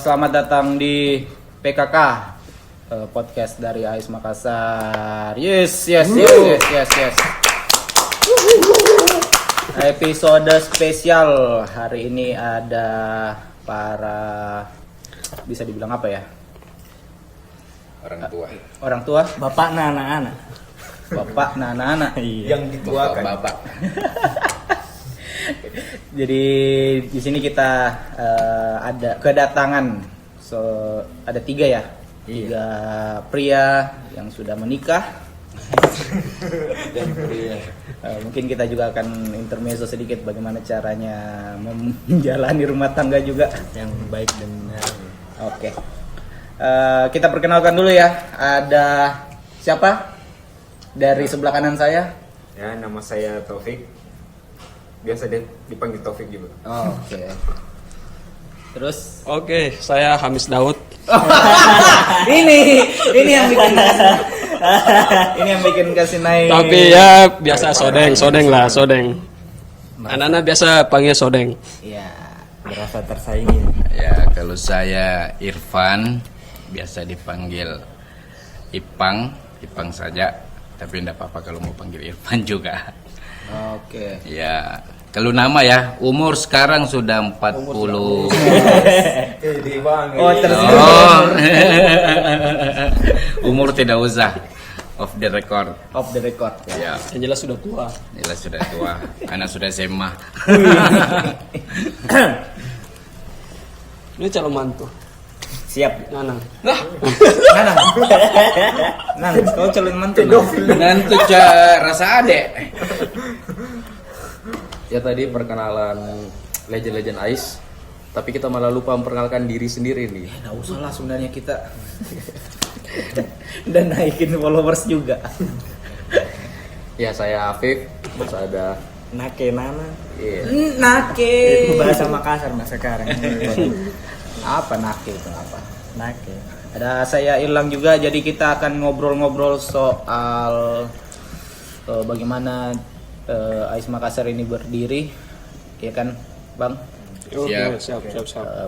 Selamat datang di PKK podcast dari AIS Makassar. Yes. Episode spesial hari ini ada para, bisa dibilang apa ya? Orang tua. Bapak nah anak-anak. Bapak nah anak-anak. Yang dituakan. Bapak. Jadi di sini kita ada kedatangan, ada tiga pria yang sudah menikah. Dan pria. Mungkin kita juga akan intermezzo sedikit bagaimana caranya menjalani rumah tangga juga Yang baik dan benar. Oke. Kita perkenalkan dulu ya. Ada siapa? Dari sebelah kanan saya. Ya, nama saya Taufik. Biasa dipanggil Taufik juga. Oke. Terus Oke, saya Hamis Daud. ini yang bikin ini yang bikin kasih naik. Tapi ya biasa sodeng lah. Anak-anak biasa panggil sodeng. Iya. Berasa tersaingi. Ya, kalau saya Irfan, biasa dipanggil Ipang saja. Tapi enggak apa-apa kalau mau panggil Irfan juga. Oke. Ya, kalau nama ya, umur sekarang sudah 40. Oh, Oh. Umur tidak usah. Off the record. Off the record. Ya, Yang jelas sudah tua. jelas sudah tua. Anak sudah SMA. Ini calon mantu. Siap. Nanang. Nanang, kau calon mantu. Nanti rasa adek. Ya tadi perkenalan legend-legend AIS, tapi kita malah lupa memperkenalkan diri sendiri nih. Nggak usah lah sebenarnya kita. Dan naikin followers juga. Ya saya Afif, terus ada Nake nana. Nake. Itu bahasa Makassar mas sekarang. Apa nake itu apa? Nake. Ada saya Irlang juga, jadi kita akan ngobrol-ngobrol soal bagaimana AIS Makassar ini berdiri, ya kan, Bang? Oke, siap.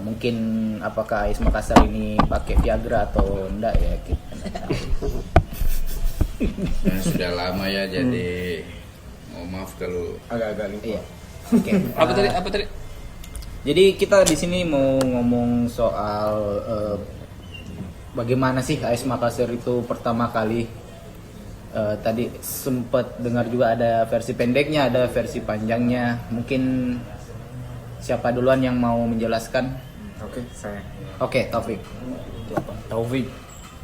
Mungkin apakah AIS Makassar ini pakai Viagra atau enggak ya? Kita nggak tahu. Nah, sudah lama ya, jadi maaf kalau Agak-agak lupa. Iya. Oke. Apa tadi? Jadi kita di sini mau ngomong soal bagaimana sih AIS Makassar itu pertama kali. Tadi sempat dengar juga ada versi pendeknya, ada versi panjangnya. Mungkin siapa duluan yang mau menjelaskan? Oke, saya. Oke, Taufik. Taufik.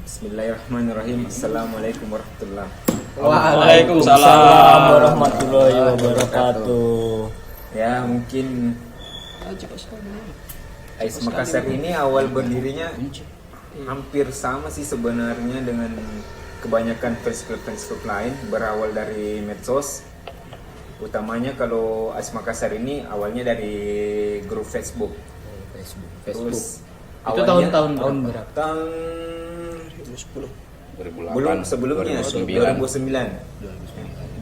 Bismillahirrahmanirrahim. Assalamualaikum warahmatullahi. Waalaikumsalam warahmatullahi wabarakatuh. Ya, mungkin AIS Makassar ini awal berdirinya hampir sama sih sebenarnya dengan kebanyakan fans club lain, berawal dari medsos. Utamanya kalau AIS Makassar ini awalnya dari grup Facebook. Terus Itu awalnya tahun berapa? Tahun 2008. belum sebelumnya 2009.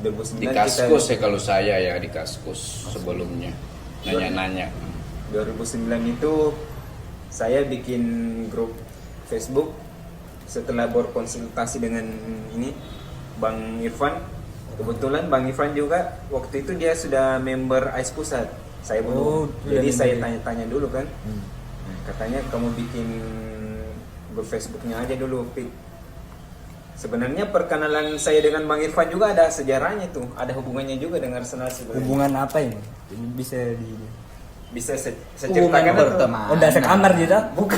2009 Di Kaskus ya kalau saya ya, di Kaskus sebelumnya. Nanya-nanya. 2009 itu saya bikin grup Facebook setelah berkonsultasi dengan ini Bang Irfan. Kebetulan Bang Irfan juga waktu itu dia sudah member AIS Pusat. Saya belum. Jadi saya tanya-tanya dulu kan. Katanya kamu bikin grup Facebooknya aja dulu, Pik. Sebenarnya perkenalan saya dengan Bang Irfan juga ada sejarahnya tuh, ada hubungannya juga dengan Arsenal sebenarnya. Hubungan apa ini? Bisa Bisa saya ceritakan atau? berteman. Oh, udah sekamar gitu? Bukan.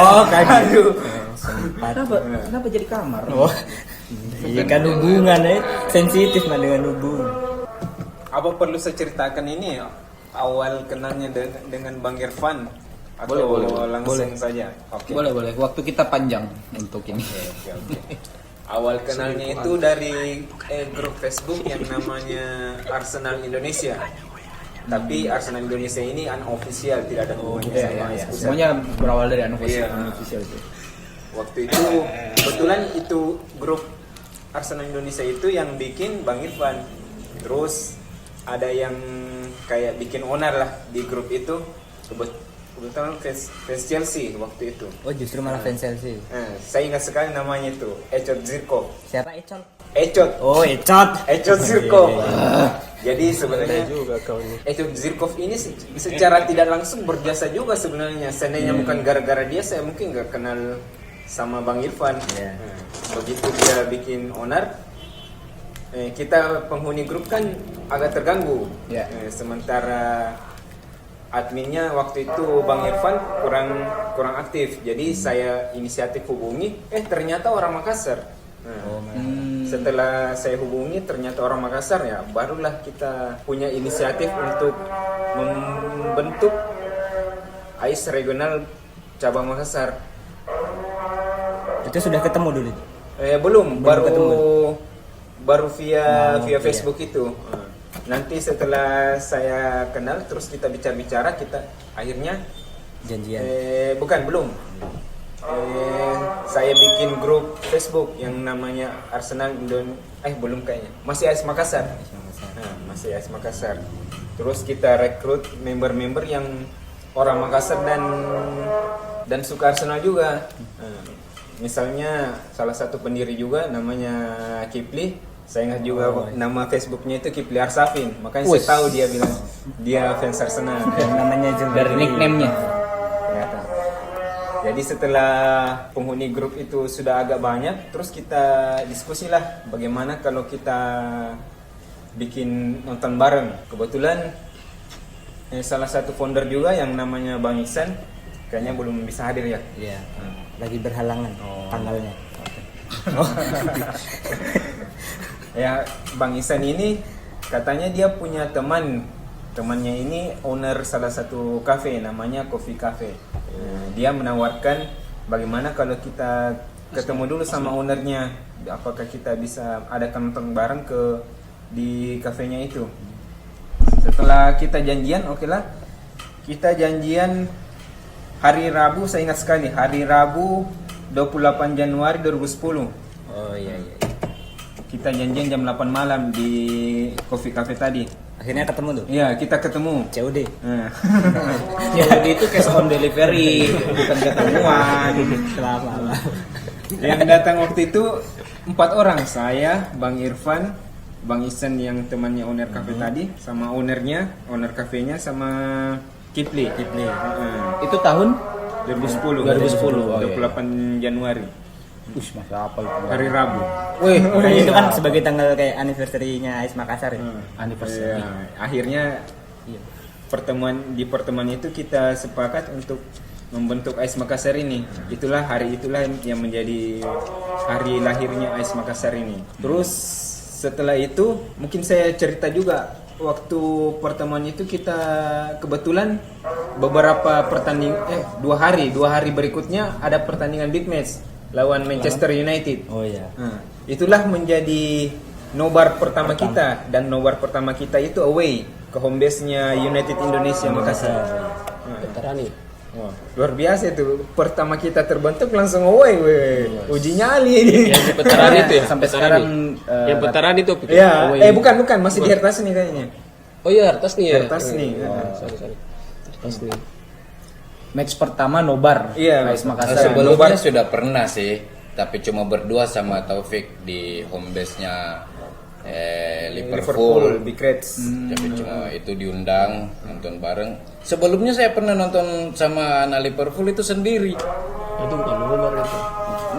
Oh, kayak gitu. Kenapa jadi kamar? Oh. Iya kan hubungan sensitif mah dengan hubungan. Apa perlu saya ceritakan ini awal kenalnya dengan Bang Irfan? Atau Boleh. langsung saja? Oke. Boleh. Waktu kita panjang untuk ini. Oke. Awal kenalnya itu dari grup Facebook yang namanya Arsenal Indonesia. Tapi Arsenal Indonesia ini unofficial, tidak ada hubungannya sama AIS Pusat. Semuanya berawal dari Iya. unofficial itu. Waktu itu kebetulan itu grup Arsenal Indonesia itu yang bikin Bang Irfan. Terus ada yang kayak bikin owner lah di grup itu. kebetulan fans Chelsea waktu itu. Oh justru malah fans Chelsea. Saya ingat sekali namanya itu, Ecot Zirkov. Siapa Ecol? Ecot. Oh Ecot. Ecot Zirkov. Iya, Jadi sebenarnya juga kau ini. Ecot Zirkov ini secara tidak langsung berjasa juga sebenarnya. Seandainya bukan gara-gara dia, saya mungkin nggak kenal sama Bang Irfan. Iya. Begitu dia bikin owner, kita penghuni grup kan agak terganggu. Ya. Sementara adminnya waktu itu Bang Irfan kurang aktif. Jadi saya inisiatif hubungi, ternyata orang Makassar. Setelah saya hubungi ternyata orang Makassar, ya barulah kita punya inisiatif untuk membentuk AIS regional cabang Makassar. Itu sudah ketemu dulu. Belum, ketemu. baru via iya. Facebook itu. Nanti setelah saya kenal terus kita bicara-bicara, kita akhirnya Janjian. belum. Saya bikin grup Facebook yang namanya Arsenal belum kayaknya. Masih AS Makassar. Masih AS Makassar. Terus kita rekrut member-member yang orang Makassar dan suka Arsenal juga. Misalnya salah satu pendiri juga namanya Kipli. Saya ingat juga nama Facebooknya itu Kipli Arsafin. Makanya saya tahu dia bilang dia fans Arsenal. Namanya juga Dari nickname-nya. Ternyata. Jadi setelah penghuni grup itu sudah agak banyak, terus kita diskusi lah bagaimana kalau kita bikin nonton bareng. Kebetulan salah satu founder juga yang namanya Bang Iksan kayaknya belum bisa hadir ya. Iya. Lagi berhalangan tanggalnya. Ya, Bang Iksan ini katanya dia punya temannya ini owner salah satu kafe namanya Coffee Cafe. Dia menawarkan bagaimana kalau kita ketemu dulu sama ownernya, apakah kita bisa adakan nonton bareng di kafenya itu. Setelah kita janjian, oke lah, kita janjian hari Rabu. Saya ingat sekali, hari Rabu 28 Januari 2010. Oh iya. Kita janjian jam 8 malam di Coffee Cafe tadi. Akhirnya ketemu tuh. Iya, kita ketemu. COD. Jadi itu cash on delivery, bukan ketemuan. Lama. Yang datang waktu itu 4 orang, saya, Bang Irfan, Bang Ihsan yang temannya owner cafe tadi, sama owner kafenya, sama Kipli. Itu tahun 2010. 2010, 28 Januari. masa apa itu? Hari Rabu. Wih, Makanya itu kan sebagai tanggal kayak anniversary-nya AIS Makassar ya. anniversary. Ya, akhirnya di pertemuan itu kita sepakat untuk membentuk AIS Makassar ini. Itulah yang menjadi hari lahirnya AIS Makassar ini. Terus setelah itu mungkin saya cerita juga, waktu pertemuan itu kita kebetulan beberapa pertandingan 2 hari berikutnya ada pertandingan big match lawan Manchester United. Oh iya. Itulah menjadi nobar pertama kita, dan nobar pertama kita itu away ke home base-nya United Indonesia Makassar. Veterani. Wah, luar biasa itu. Pertama kita terbentuk langsung away, uji nyali ini. Yang veterani itu ya. Sampai veterani. sekarang Yang veterani itu. Ya, bukan, masih di Hertas nih kayaknya. Oh iya, Hertas nih ya. Hertas nih. Sorry. Hertas nih. Match pertama nobar. Iya, AIS Makassar. Sebelumnya sudah pernah sih, tapi cuma berdua sama Taufik di home base-nya Liverpool. Big Reds. Tapi cuma itu diundang nonton bareng. Sebelumnya saya pernah nonton sama anak Liverpool itu sendiri. Itu bukan nobar itu.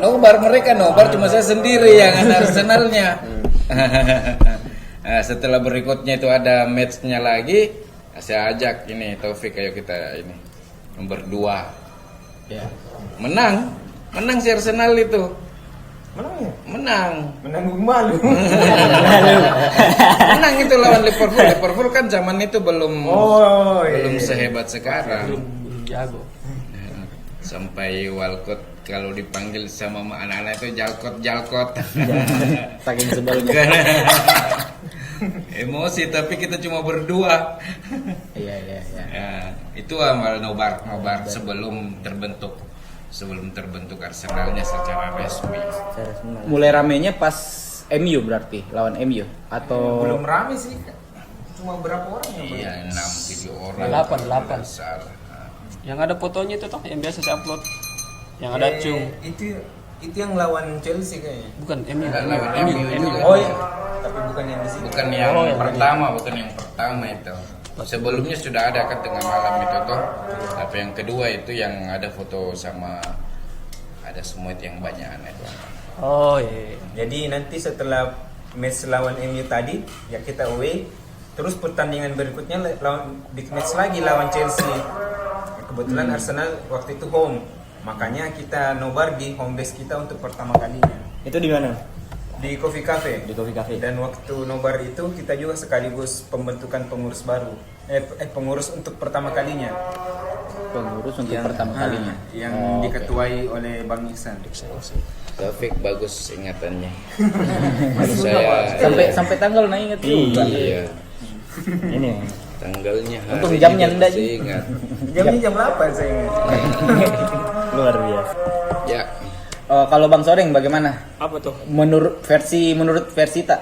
Nobar mereka cuma saya sendiri yang anak Arsenalnya. Nah, setelah berikutnya itu ada matchnya lagi, saya ajak ini Taufik, ayo kita ini berdua. Ya. Menang si Arsenal itu. Menang ya? Menang Malu. Menang itu lawan Liverpool. Liverpool kan zaman itu belum sehebat sekarang. Belum jago. Sampai Walcott kalau dipanggil sama anak-anak itu jalkot. Saking sebelnya. Emosi, tapi kita cuma berdua. Iya. Ya, itu amal nobar sebelum terbentuk Arsenalnya secara resmi. Mulai ramenya pas MU berarti lawan MU atau Belum rame sih. Cuma berapa orang yang Iya, 6-7 orang. 8. Salah. Yang ada fotonya itu toh yang biasa saya upload. Yang ada Cung. Itu yang lawan Chelsea kayaknya. Bukan MU. MU. Oh iya, tapi bukan yang di sini. Bukan yang pertama, bukan yang pertama itu. Sebelumnya sudah ada kan tengah malam itu toh. Tapi yang kedua itu yang ada foto sama ada semut yang banyak itu. Oh iya. Jadi nanti setelah match lawan MU tadi, ya kita away. Terus pertandingan berikutnya lawan big match lagi lawan Chelsea. Kebetulan Arsenal waktu itu home. Makanya kita nobar di home base kita untuk pertama kalinya. Itu di mana? Di Coffee Cafe. Di Coffee Cafe. Dan waktu nobar itu kita juga sekaligus pembentukan pengurus baru. Pengurus untuk pertama kalinya. Pengurus untuk pertama kalinya. Yang diketuai oleh Bang Iksan. Taufik bagus ingatannya. Saya Sampai tanggal nah ingat juga. iya. Ini. Tanggalnya hari Untung jamnya ini ndak, masih Ji. ingat. Jamnya jam 8 saya ingat. Luar biasa. Ya, Kalau Bang Sodeng bagaimana? Apa tuh? Menurut versi tak?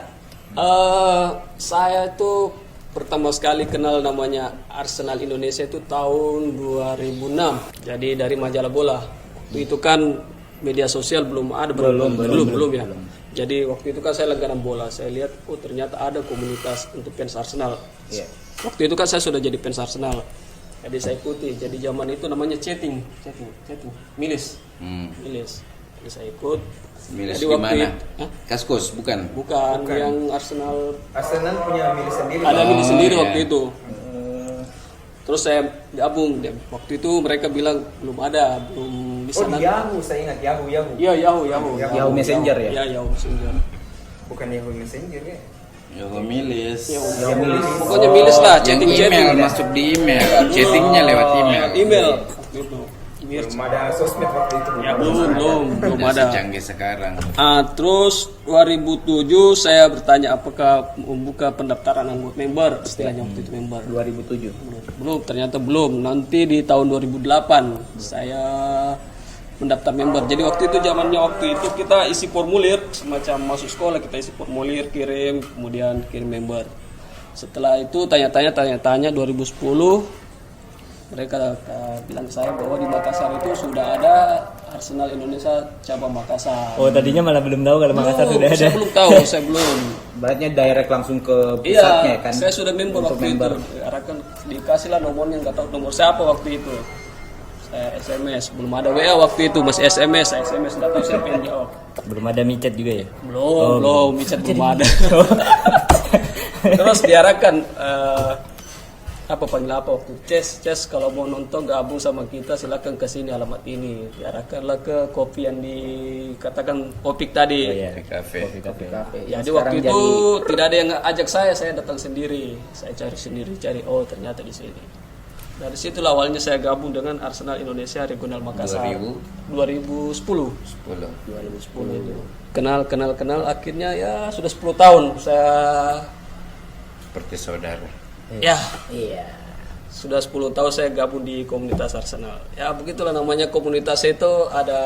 Saya tuh pertama sekali kenal namanya Arsenal Indonesia itu tahun 2006. Jadi dari majalah bola. Waktu itu kan media sosial belum ada, belum ya. Jadi waktu itu kan saya langganan bola. Saya lihat, oh ternyata ada komunitas untuk fans Arsenal. Iya. Waktu itu kan saya sudah jadi fans Arsenal. Jadi saya ikuti. Jadi zaman itu namanya chatting, milis. Jadi saya ikut. milis Jadi di waktu mana? itu- Hah? Kaskus bukan? Bukan yang Arsenal. Arsenal punya milik sendiri. Ada milis sendiri iya. waktu itu. Terus saya gabung. Waktu itu mereka bilang belum bisa. Oh, di Yahoo, saya ingat Yahoo. Iya, Yahoo. Yahoo Messenger ya? Iya, Yahoo Messenger. Bukan Yahoo Messenger ya. Ya milis. Pokoknya milis lah, Yang chatting-chatting. email masuk di email, chattingnya lewat email. Email. Waktu itu. Belum ada sosmed waktu itu. Ya belum Udah ada. secanggih sekarang. Terus 2007 saya bertanya apakah membuka pendaftaran anggota member, istilahnya waktu itu member. 2007. Belum, ternyata belum. Nanti di tahun 2008 saya mendaftar member. Jadi waktu itu kita isi formulir, semacam masuk sekolah kita isi formulir, kirim, kemudian kirim member. Setelah itu tanya-tanya 2010 mereka bilang ke saya bahwa di Makassar itu sudah ada Arsenal Indonesia cabang Makassar. Oh, tadinya malah belum tahu kalau Makassar sudah ada. Saya belum tahu, saya belum. Beratnya direct langsung ke pusatnya Iya, kan? saya sudah member Untuk waktu member. itu. Arahkan dikasih lah nomornya, nggak tahu nomor siapa waktu itu. Saya SMS, belum ada WA waktu itu, masih SMS, nggak tahu siapa yang jawab. Belum ada micet juga ya? Belum, micet belum ada. Terus diarahkan panggil apa waktu Ces kalau mau nonton gabung sama kita silakan ke sini alamat ini. Diarahkanlah ke kopi yang dikatakan Opik tadi. Oh, iya. Di kafe. Kafe. Jadi Yang waktu sekarang itu tidak ada yang ajak saya datang sendiri. Saya cari sendiri, oh ternyata di sini. Dari situ awalnya saya gabung dengan Arsenal Indonesia Regional Makassar. 2010 itu. Kenal akhirnya ya sudah 10 tahun saya Seperti saudara. ya Iya. sudah 10 tahun saya gabung di komunitas Arsenal. Ya begitulah namanya komunitas itu ada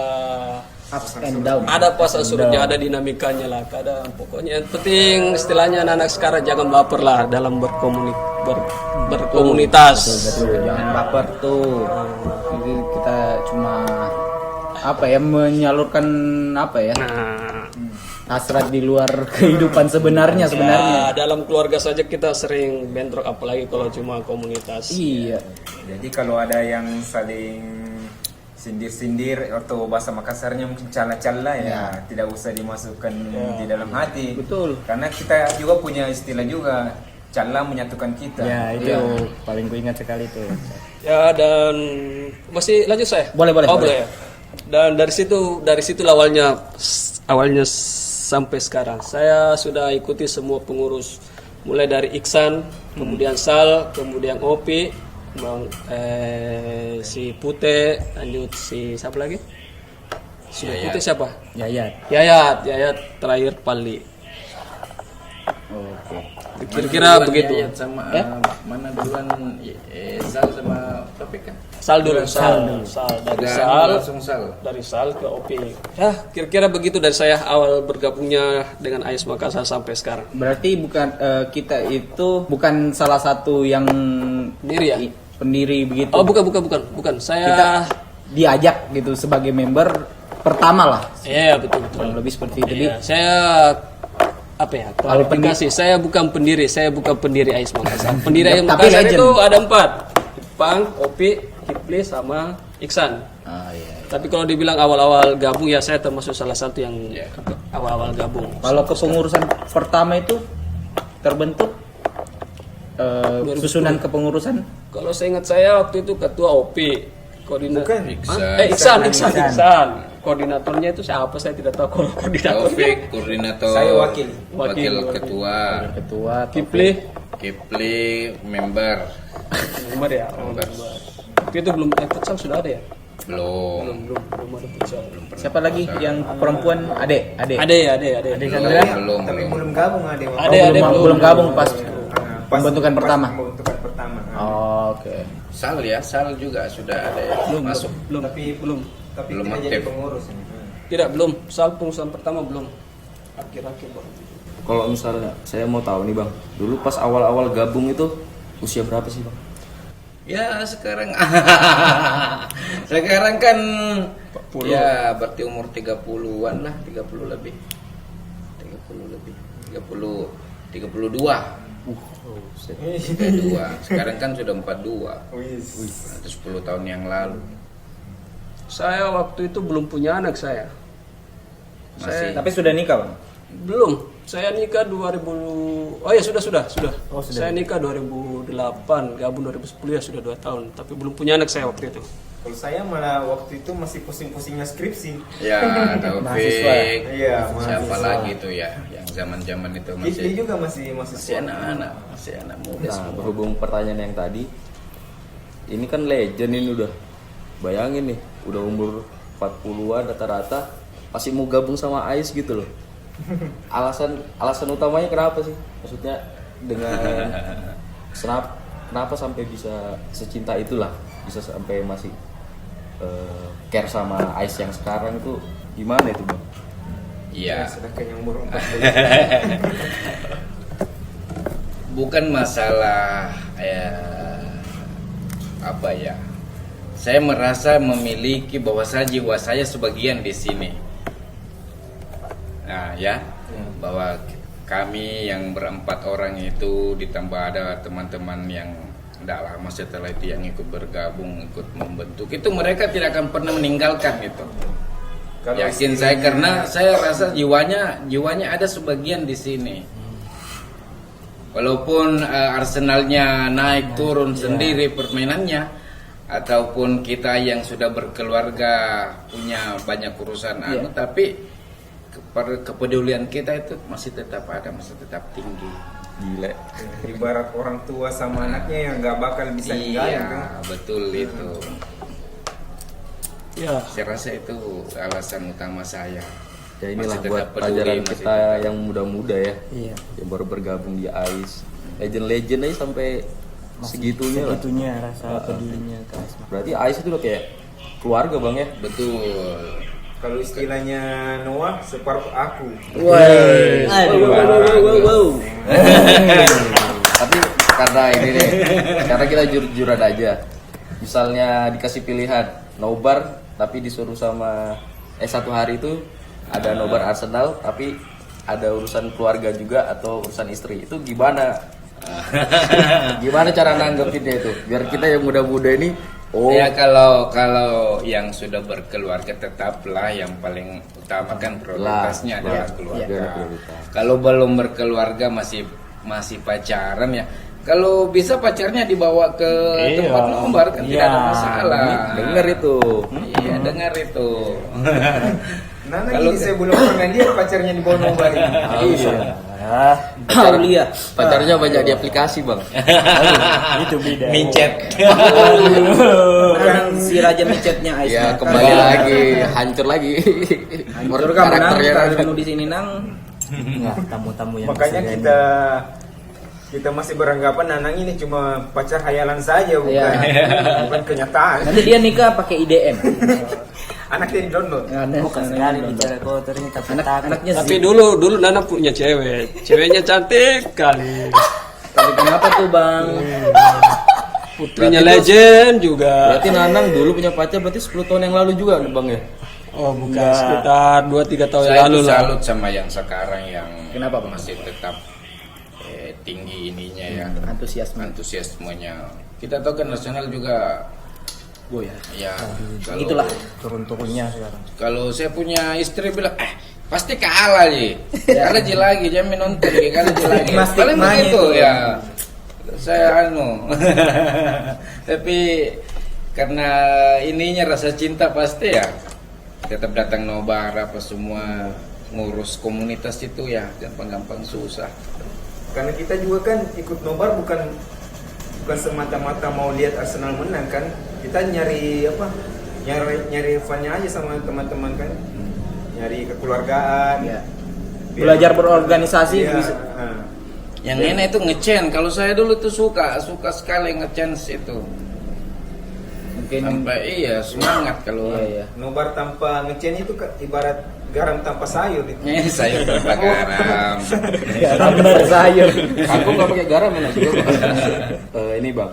Ups and down. pasang surutnya, ada dinamikanya lah. Kadang pokoknya yang penting istilahnya anak-anak sekarang jangan baper lah dalam berkomunitas. Betul, jangan baper tuh. Jadi kita cuma menyalurkan Nah, hasrat di luar kehidupan sebenarnya. ya, dalam keluarga saja kita sering bentrok, apalagi kalau cuma komunitas. Iya. Jadi kalau ada yang saling sindir-sindir atau bahasa Makassarnya mungkin cala-cala ya tidak usah dimasukkan di dalam hati. Betul. Karena kita juga punya istilah juga, cala menyatukan kita. Ya, itu paling ku ingat sekali tuh. Ya, dan masih lanjut saya? Boleh. Oh, boleh ya. Dan dari situ awalnya sampai sekarang saya sudah ikuti semua pengurus, mulai dari Iksan, kemudian Sal, kemudian Opi, si Pute, lanjut si siapa lagi? Si Pute siapa? Yayat terakhir Pali. Oke. Kira-kira begitu. Yayat sama mana duluan? Sal sama Topik kan? Sal dulu, Sal. Dari Sal ke Opi. Ya, kira-kira begitu dari saya awal bergabungnya dengan AS Makassar sampai sekarang. Berarti bukan kita itu bukan salah satu yang Sendiri ya? pendiri begitu. Oh bukan. Saya Kita diajak gitu sebagai member pertama lah. iya betul. Kurang lebih seperti itu. Jadi Iya, saya apa ya? Klarifikasi, saya bukan pendiri AIS Makassar. Pendiri AIS Tapi Makassar legend. itu ada 4. Ipang, Opi, Kipli sama Iksan. iya. Tapi kalau dibilang awal-awal gabung ya saya termasuk salah satu yang awal-awal gabung. Kalau kepengurusan pertama itu terbentuk susunan kepengurusan Kalau saya ingat saya waktu itu ketua OP, koordinator. Bukan. Iksan. Koordinatornya itu siapa saya tidak tahu kalau koordinator. Taufik koordinator, Saya wakil. wakil ketua, ketua Kipli member. nomor ya. Member. Waktu itu belum futsal sudah ada ya? Belum. Belum ada futsal. siapa lagi yang perempuan Ade Ada. Belum. Tapi belum gabung ada. belum gabung pas pembentukan pertama. Pembentukan pertama. Oke. Sal juga sudah ada ya. Masuk. Tapi Belum tidak jadi aktif. pengurus. Tidak, belum. Soal pengurusan pertama belum. Akhir-akhir baru. Kalau misalnya saya mau tahu nih bang, dulu pas awal-awal gabung itu usia berapa sih bang? Ya sekarang sekarang kan ya berarti umur 30-an lah, 30 lebih. 32. 32. Sekarang kan sudah 42. Itu 10 tahun yang lalu. Saya waktu itu belum punya anak saya. Masih Tapi sudah nikah, Bang? Belum. Saya nikah 2000. Oh ya sudah. Saya nikah 2008, gabung 2010 ya sudah 2 tahun. Tapi belum punya anak saya waktu itu. Kalau saya malah waktu itu masih pusing-pusingnya skripsi. ya Taufik. Iya, Siapa mahasiswa. lagi tuh ya yang zaman-zaman itu Kipli masih juga masih anak-anak, masih anak muda. Nah, berhubung pertanyaan yang tadi, ini kan legend ini udah. Bayangin nih, udah umur 40-an rata-rata masih mau gabung sama AIS gitu loh. Alasan utamanya kenapa sih? Maksudnya dengan kenapa sampai bisa secinta itulah, bisa sampai masih care sama AIS yang sekarang itu gimana itu bang? Iya. Sudah kayak umur 40. Bukan masalah apa ya. Saya merasa memiliki bahwasanya jiwa saya sebagian di sini. Nah, ya. Bahwa kami yang berempat orang itu ditambah ada teman-teman yang tidak lama setelah itu yang ikut bergabung, ikut membentuk itu mereka tidak akan pernah meninggalkan itu. Kalau Yakin saya karena saya rasa jiwanya ada sebagian di sini. Walaupun Arsenalnya naik turun sendiri permainannya, ataupun kita yang sudah berkeluarga punya banyak urusan tapi kepedulian kita itu masih tetap ada, masih tetap tinggi. Gila. Ibarat orang tua sama anaknya yang nggak bakal bisa ninggalin kan. Iya, betul itu. Ya. Saya rasa itu alasan utama saya. Ya inilah Masih buat tetap peduli, pelajaran masih kita tetap- yang muda-muda ya, Iya. yang baru bergabung di AIS. Legend aja sampai segitunya lah. Segitunya rasa pedulinya ke AIS. Berarti AIS itu udah kayak keluarga bang ya. Betul. Kalau istilahnya Noah, separuh aku. Tapi karena ini nih, karena kita jujur-jujuran aja. Misalnya dikasih pilihan nobar tapi disuruh sama satu hari itu ada nobar Arsenal tapi ada urusan keluarga juga atau urusan istri, itu gimana? Gimana cara nanggepinnya itu? Biar kita yang muda-muda ini Ya kalau yang sudah berkeluarga tetaplah yang paling utama kan prioritasnya adalah keluarga. Iya, prioritas. Kalau belum berkeluarga masih pacaran ya. Kalau bisa pacarnya dibawa ke tempat nobar kan tidak ada masalah. Dengar itu. Iya, dengar itu. Nana ini saya belum pernah lihat pacarnya di bawah nobar ini. Aulia. Pacarnya banyak di aplikasi bang. Itu beda. Micet. Bukan si raja micetnya Ais. Ya kembali lagi, hancur lagi. Hancur kamu nang, Karakternya kalau lagi. kamu di sini nang. Enggak, tamu-tamu yang Makanya disegani. kita masih beranggapan Nanang ini cuma pacar hayalan saja, bukan Iya. bukan kenyataan. Nanti dia nikah pakai IDM. Anaknya di download. Bukan sekali bicara kotor ini tapi takut. Anaknya Tapi dulu Nana punya cewek. Ceweknya cantik kali. Tapi kenapa tuh bang? putrinya legend juga. Berarti Nanang dulu punya pacar berarti 10 tahun yang lalu juga Bang ya? Oh bukan, sekitar 2-3 tahun Saya yang lalu itu lah. salut sama yang sekarang yang Kenapa, Bang? masih tetap tinggi ininya ya, antusiasmenya. Kita tahu kan nasional juga Goyah. ya. Kalau, Itulah. Turun-turunnya sekarang. Kalau saya punya istri bilang, pasti kalah ji, kalah ji lagi, jangan nonton, kalah ji lagi. Paling begitu ya. Saya tapi karena ininya rasa cinta pasti ya, tetap datang nobar apa semua, ngurus komunitas itu ya gampang-gampang susah. Karena kita juga kan ikut nobar bukan semata-mata mau lihat Arsenal menang kan, kita nyari fun-nya aja sama teman-teman kan, nyari kekeluargaan, Ya. Belajar berorganisasi Iya, bisa. Yang enak itu ngecen. Kalau saya dulu tuh suka sekali ngecen itu. Mungkin Sampai semangat kalau iya. nobar tanpa ngecen itu ibarat garam tanpa sayur itu. Sayur tanpa garam. Tambah sayur. Aku nggak pakai garam enak juga Bang. Ini Bang,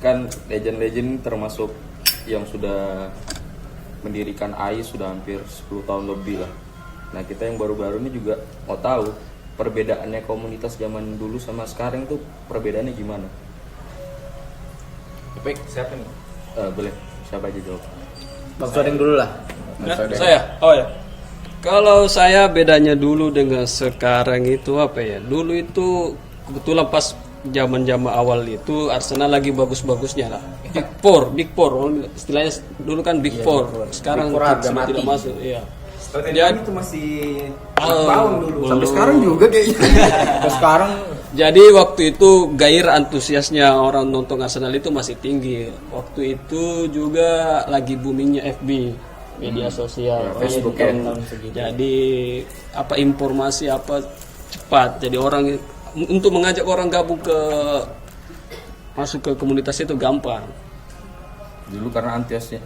kan legend-legend termasuk yang sudah mendirikan AI sudah hampir 10 tahun lebih lah. Nah kita yang baru-baru ini juga mau tahu perbedaannya komunitas zaman dulu sama sekarang tuh perbedaannya gimana? Baik, Siapa nih? Boleh siapa aja jawab? Bang Sodeng dulu lah. Saya, oh ya. Kalau saya bedanya dulu dengan sekarang itu apa ya? Dulu itu kebetulan pas zaman-zaman awal itu Arsenal lagi bagus-bagusnya lah. Big Four, istilahnya dulu kan Big Four. Sekarang Big Four harga sudah mati. tidak masuk, iya. Tottenham itu masih bawang dulu. Sampai sekarang juga kayaknya. Terus sekarang Jadi waktu itu gairah antusiasnya orang nonton Arsenal itu masih tinggi. Waktu itu juga lagi boomingnya FB, media sosial, Facebook ya. ya. Jadi apa informasi apa cepat. Jadi orang untuk mengajak orang gabung ke masuk ke komunitas itu gampang. Dulu karena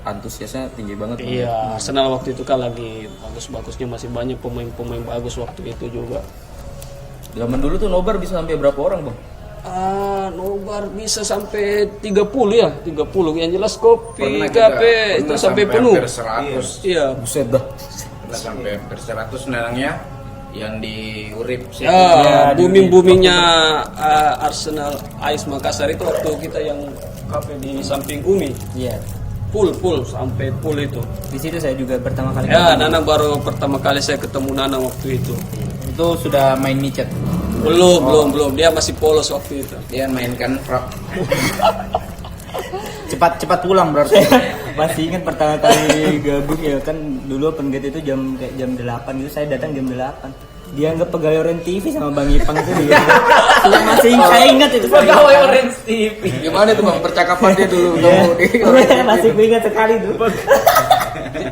antusiasnya tinggi banget. Iya, Arsenal waktu itu kan lagi bagus-bagusnya, masih banyak pemain-pemain bagus waktu itu juga. Zaman dulu tuh nobar bisa sampai berapa orang, Bang? Nobar bisa sampai 30 ya, 30. Yang jelas kopi, Pernah kita- kafe itu pernah sampai penuh. hampir 100. Iya. Buset dah. Pernah sampai hampir 100 nenangnya yang di Urip situ. Ya, booming-boomingnya Arsenal Ais Makassar itu waktu kita yang kafe di samping Umi. Iya. Full sampai full itu. Di situ saya juga pertama kali. Ya, Nana baru pertama kali saya ketemu Nana waktu itu. itu sudah main micet. Belum. Dia masih polos waktu itu. Dia mainkan frog. Cepat pulang berarti. Masih ingat pertama kali gabung ya kan, dulu open gate itu kayak jam 8 gitu, saya datang jam 8. Dia anggap pegawai Orange TV sama Bang Ipang itu dia. Saya ingat itu. Pegawai Orange TV. Gimana tuh, Bang, percakapan dia dulu? Masih gue ingat sekali dulu.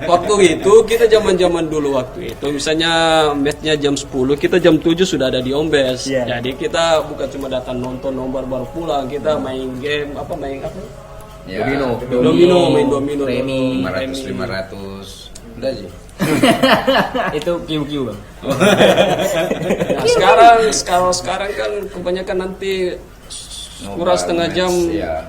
Waktu itu kita zaman dulu waktu itu misalnya matchnya jam 10, kita jam 7 sudah ada di Ombes. Iya. Jadi kita bukan cuma datang nonton nomor baru pulang, kita main game main apa? Ya, Main domino, Remi. 500. Udah sih. Itu QQ, Bang. Nah, sekarang kan kebanyakan nanti kurang setengah jam Ya.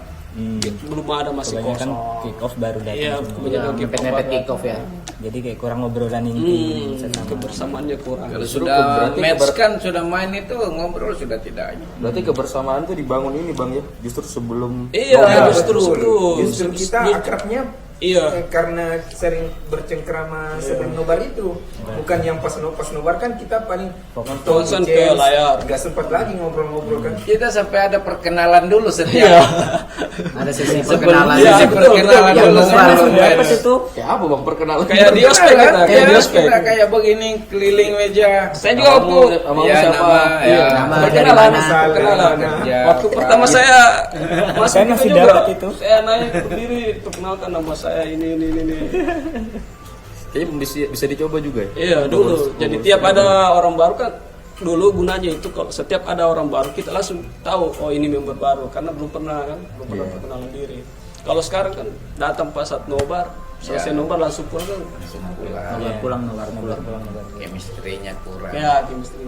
belum ada, masih Kebanyakan kosong. kick off baru datang. Iya, kebanyakan kick off Mepet-mepet ada. kick off ya. Jadi kayak kurang ngobrolan inti. Kebersamaannya kurang. Kalau Justru sudah berarti match kan sudah main itu ngobrol sudah tidak. Berarti kebersamaan tuh dibangun ini, Bang, ya? Justru sebelum Iya, betul. justru Justru kita akrabnya Iya. karena sering bercengkrama sebelum nobar itu. Bukan yang pas nobar kan kita paling Fokusan ke layar. Gak sempat lagi ngobrol-ngobrol kan. Kita sampai ada perkenalan dulu setiap. Ada sesi perkenalan. Iya, Sesi betul, perkenalan betul. dulu Yang sebelum nobar. match. Pas itu kayak apa, Bang, perkenalan? Kayak di ospek kita, kayak di ospek. Kita kayak begini keliling meja. Saya juga waktu Sama Ya, siapa? nama, ya. Nama, perkenalan, dari mana? perkenalan. Kerja. Waktu pertama saya Saya masih juga. dapat itu. Saya naik berdiri, perkenalkan nama saya ini. Kayaknya bisa dicoba juga ya? Iya dulu. Jadi tiap ada orang baru kan, dulu gunanya itu kalau setiap ada orang baru kita langsung tahu oh ini member baru karena belum pernah perkenalan diri. Kalau sekarang kan datang pas saat nobar, selesai nobar langsung pulang kan. Pulang. Chemistry-nya kurang. Ya chemistry.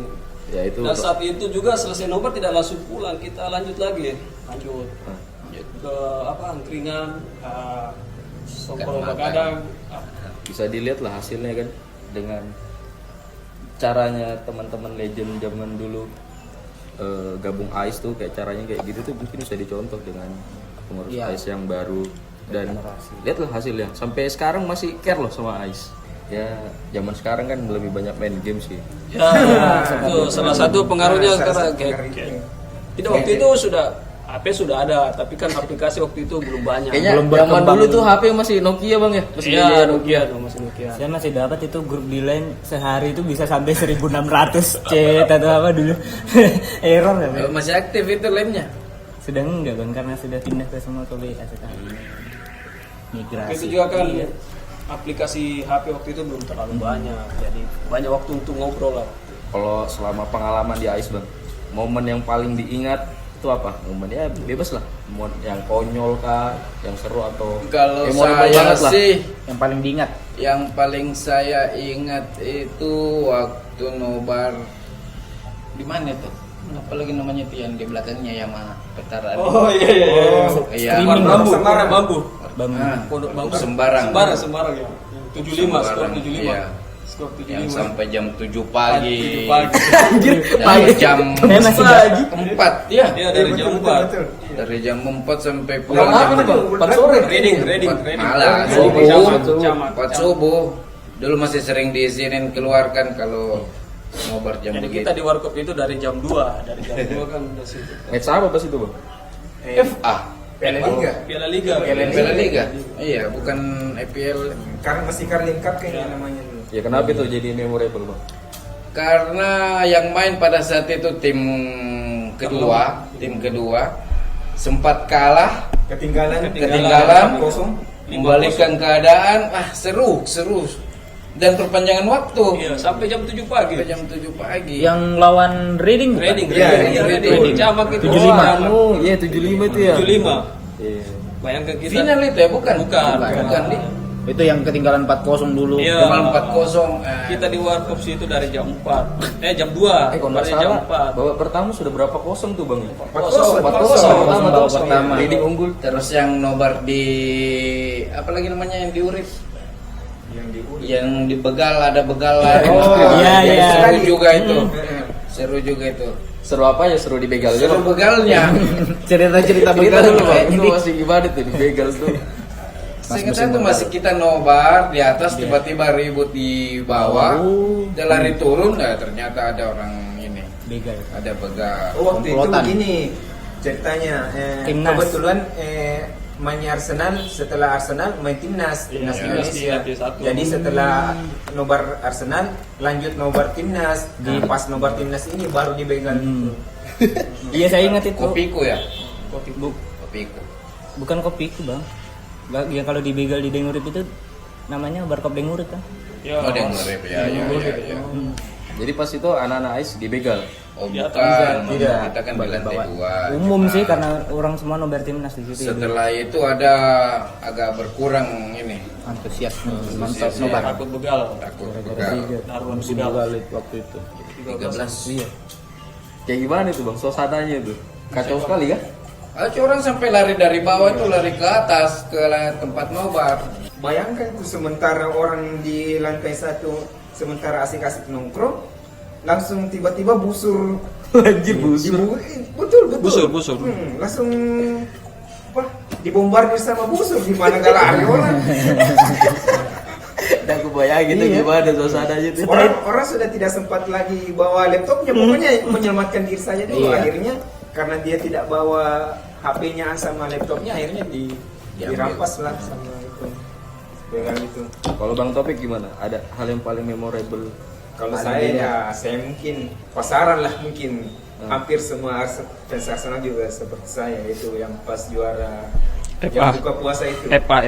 Ya itu. Dan saat itu juga selesai nobar tidak langsung pulang, kita lanjut lagi. ke angkringan, songkol Makan. begadang. Bisa dilihat lah hasilnya kan dengan caranya teman-teman legend zaman dulu gabung AIS tuh kayak caranya kayak gitu tuh mungkin bisa dicontoh dengan pengurus Iya. AIS yang baru dan lihatlah hasilnya sampai sekarang masih care loh sama AIS. Ya zaman sekarang kan lebih banyak main game sih. Ya, itu salah satu pengaruhnya karena tidak waktu itu sudah HP sudah ada, tapi kan aplikasi waktu itu belum banyak. Kayaknya Belum zaman berkembang dulu tuh HP masih Nokia bang ya. Masih Iya, Nokia. Nokia tuh masih Nokia. Saya masih dapat itu grup di line sehari itu bisa sampai 1600 chat atau apa dulu. Error ya. Bang? Masih aktif itu lainnya. Sudah enggak bang karena sudah pindah ke semua ke WA sekarang. Waktu itu juga kan aplikasi HP waktu itu belum terlalu banyak, jadi banyak waktu untuk ngobrol lah. Kalau selama pengalaman di AIS bang, momen yang paling diingat itu apa? Momennya bebas lah, momen yang konyol kah, yang seru atau Kalau memorable saya banget lah. sih Yang paling diingat. yang paling saya ingat itu waktu nobar di mana tuh? Apalagi namanya tuh yang di belakangnya Yamaha Petara. Oh iya. Iya. Bambu, Sembarang. bambu. Ah, Pondok bambu. Sembarang. Sembarang ya. 75, skor 75. Iya. Skor Yang 75. sampai jam 7 pagi. 7 pagi. Dari jam Saya masih pagi. 4 ya. Iya, dari jam 4. Dari jam 4 sampai pulang Apa jam nih bang? 4 sore. Reading. Malah Reading. subuh. Camat. 4 subuh. Dulu masih sering diizinin keluarkan kalau ngobar jam Jadi begitu. kita di warkop itu dari jam 2. Dari jam 2 kan udah situ. Match apa pas itu bang? FA. Piala Liga. Piala Liga. Piala Liga. Iya, bukan EPL. Karena masih Carling Cup kayaknya namanya dulu. Ya kenapa itu jadi memorable bang? Karena yang main pada saat itu tim kedua sempat kalah, Ketinggalan kosong. membalikan keadaan, seru dan perpanjangan waktu Iya, sampai jam 7 pagi. sampai jam 7 pagi. Yang lawan Reading. bukan? Reading. Iya, Reading. Camat itu. 75. Oh iya 75 itu ya. 75. Iya. Bayangkan kita. Final itu ya, bukan? Bukan. Di Itu yang ketinggalan 4-0 dulu. Iya. Final 4-0. Kita di warkop situ dari jam 4. Jam 2. Kalau nggak Dari jam salah, 4. babak pertama sudah berapa kosong tuh bang? 4-0. 4-0 pertama babak tuh. pertama. Reading unggul. Terus yang nobar di apa lagi namanya yang di Urip? Yang di Begal ada Begal lari. iya. Seru juga itu. Seru juga itu. Seru apa ya? Seru di begal Seru juga. begalnya. Cerita-cerita Cerita begal dulu bang, kayaknya itu di- masih gimana tuh di begal tuh? Seingat saya tuh masih kita nobar di atas tiba-tiba ribut di bawah. Dia lari turun, ternyata ada orang ini. Begal. Ada begal. Oh, waktu itu Komplotan. begini ceritanya. Timnas. Kebetulan mainnya Arsenal, setelah Arsenal main timnas Indonesia. timnas di 1. Jadi setelah nobar Arsenal lanjut nobar timnas. Pas nobar timnas ini baru dibegal. Iya saya ingat itu. Kopiku ya? Bu- Kopiku. bukan kopiku bang. Ya kalau di begal di Dengurip itu namanya warkop Dengurip kan. Ya. Oh, dia nge-rap ya. Ya. Jadi pas itu anak-anak AIS di begal. Oh, Di bukan. atas, tidak. Kita kan di lantai 2. Umum sih karena orang semua nobar timnas di situ. Ya. Setelah itu ada agak berkurang ini. antusiasme Antusias, mantap iya. nobar. Takut begal. Takut begal. Daruan Musim begal. begal waktu itu. 13. Iya. Kayak gimana tuh bang? Suasananya tuh kacau sekali kan? Ada orang sampai lari dari bawah itu lari ke atas ke tempat nobar. Bayangkan tuh sementara orang di lantai 1 sementara asik-asik nongkrong langsung tiba-tiba busur. Anjir busur. Betul. Busur. Langsung apa? Dibombardir sama busur di mana gak lari orang. Dan aku bayangin tuh gimana suasananya tuh. Orang sudah tidak sempat lagi bawa laptopnya, pokoknya menyelamatkan diri saja dulu. Iya. Akhirnya karena dia tidak bawa HP-nya sama laptopnya, akhirnya dirampas lah sama itu. Dengan itu. Kalau Bang Topik gimana? Ada hal yang paling memorable? Kalau Paling saya beda? ya, saya mungkin pasaran lah mungkin. Hampir semua fans Arsenal juga seperti saya, itu yang pas juara yang buka puasa itu. FA.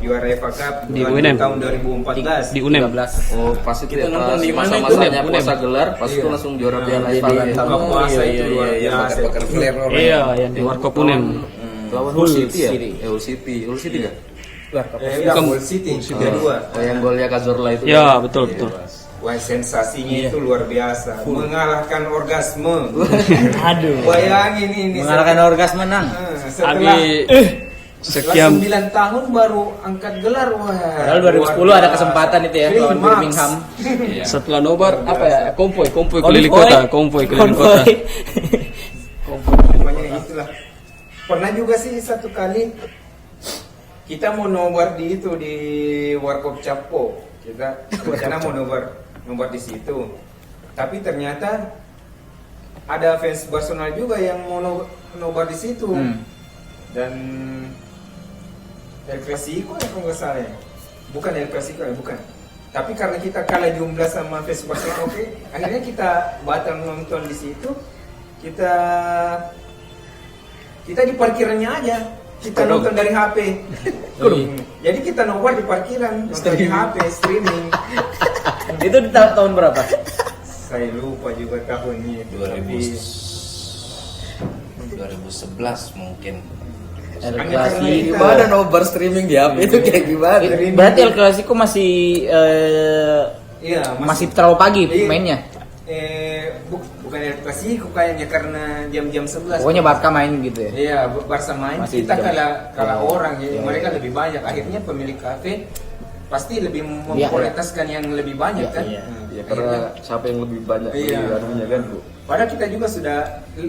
Juara FA Cup Di bulan UNM. tahun 2014. Di UNEM. 13. Oh pas itu Kita ya nonton pas di mana itu? masa-masanya UNEM. puasa gelar, pas itu Iya. langsung juara Piala Jadi FA. tahun buka puasa itu luar biasa. Bakar flare orang. Iya, yang di warkop UNEM. Lawan Hull Hull City ya? City. Hull City. Hull City kan? Enggak, Hull City kedua. Oh yang golnya Cazorla itu. Ya, betul. Wah, sensasinya itu luar biasa, mengalahkan orgasme. Aduh. Bayangin ini Mengalahkan orgasme menang. setelah Sekian 9 tahun baru angkat gelar. Wah, Padahal 2010 luar ada biasa. kesempatan itu ya lawan Climax. Birmingham. setelah nobar apa ya? Konvoy keliling kota, konvoy keliling kota. Pokoknya itulah. Pernah juga sih satu kali kita mau nobar di itu di Warkop Capo. Kita rencana mau nobar di situ. Tapi ternyata ada fans Barcelona juga yang mau nobar di situ. Dan El Clasico ya kalau nggak salah ya. Bukan El Clasico ya, bukan. Tapi karena kita kalah jumlah sama fans Barcelona, oke, akhirnya kita batal nonton di situ. Kita di parkirannya aja. Kita nonton dari HP. Jadi kita nobar di parkiran, nonton di HP, streaming. Itu di tahun berapa? Saya lupa juga tahunnya itu. 2011 mungkin. El Hanya karena Clasico. kita- Gimana nobar streaming di HP itu kayak gimana? Berarti El Clasico masih Iya, masih terlalu pagi mainnya. Bukan El Clasico kayaknya karena jam-jam 11. Pokoknya Barca main gitu ya. Iya, Barca main, Masih kita jam- kalah orang ya. Iya, Mereka lebih banyak. Akhirnya pemilik kafe pasti lebih Iya, memprioritaskan yang lebih banyak kan. Iya. Ya karena siapa yang lebih banyak Iya. anunya kan, Bu. Padahal kita juga sudah,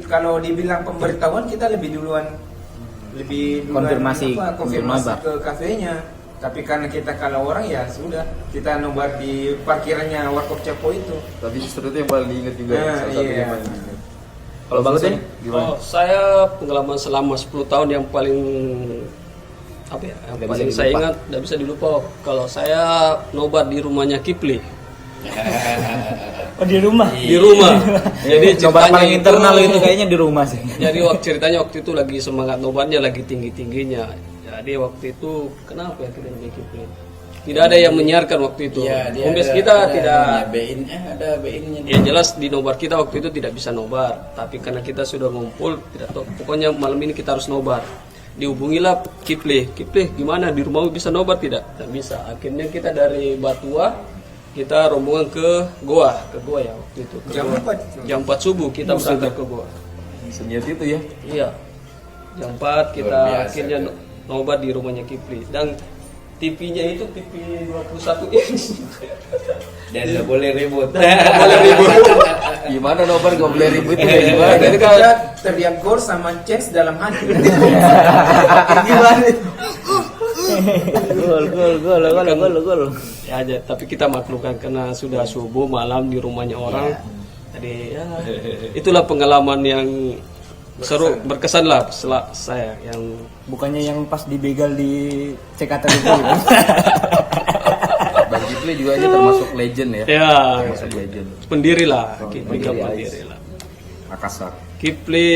kalau dibilang pemberitahuan kita lebih duluan Konfirmasi konfirmasi nobar. ke kafenya. Tapi karena kita kalah orang ya sudah, kita nobar di parkirannya Warkop Capo itu. Tapi justru itu yang paling diingat juga. Nah, salah satu iya. yang paling diingat. Kalau bagus ini Gimana? Oh, saya pengalaman selama 10 tahun yang paling apa ya? Yang Nggak paling bisa saya dilupa. ingat, tidak bisa dilupa. Kalau saya nobar di rumahnya Kipli. Oh di rumah. Di rumah. Jadi nobar ceritanya paling internal itu kayaknya di rumah sih. Jadi ceritanya waktu itu lagi semangat nobarnya, lagi tinggi-tingginya. Jadi waktu itu kenapa ya kita di Kipli? Tidak ada yang menyiarkan waktu itu. Kombes kita tidak. Ada BIN-nya. Ya jelas di nobar kita waktu itu tidak bisa nobar, tapi karena kita sudah ngumpul, tidak tahu. Pokoknya malam ini kita harus nobar. Dihubungilah Kipli, gimana di rumahmu bisa nobar tidak? Tidak bisa. Akhirnya kita dari Batua kita rombongan ke Goa ya waktu itu. Ke Jam Goa. 4. Jam 4 subuh kita berangkat ke Goa. Senyat itu ya. Iya. Jam 4 kita Luar biasa akhirnya tuh. nobar di rumahnya Kipli dan TV-nya itu TV 21 inch. Dan nggak boleh ribut. Gimana nobar gak boleh ribut itu kayak gimana? Jadi kalau Kita teriak gol sama chance dalam hati. Gimana? Gol. ya aja, tapi kita maklumkan karena sudah subuh malam di rumahnya orang. Jadi ya itulah pengalaman yang seru, berkesan lah setelah saya yang Bukannya yang pas dibegal di Cekatan itu. Bang Kipli juga ini termasuk legend ya. ya Termasuk legend. pendiri lah, Kipli pendiri kan pendiri lah. Makassar. Kipli,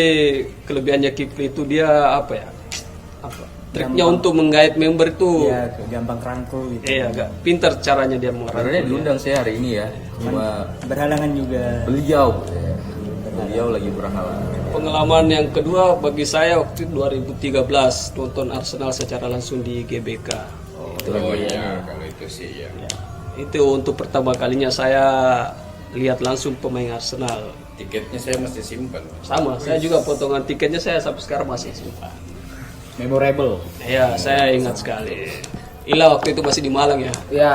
kelebihannya Kipli itu dia apa ya? Apa? Triknya untuk menggait member itu Iya, gampang kerangkul gitu. agak pintar caranya dia Sebenarnya mengerangkul. diundang saya hari ini ya. Cuma Berhalangan juga. beliau lagi berhalangan. Pengalaman yang kedua bagi saya waktu itu 2013 nonton Arsenal secara langsung di GBK. Oh iya, kalau itu sih ya. Itu untuk pertama kalinya saya lihat langsung pemain Arsenal. Tiketnya saya masih simpan. Sama, saya juga potongan tiketnya saya sampai sekarang masih simpan. Memorable. Ya, saya ingat sekali. Ila waktu itu masih di Malang ya. Ya.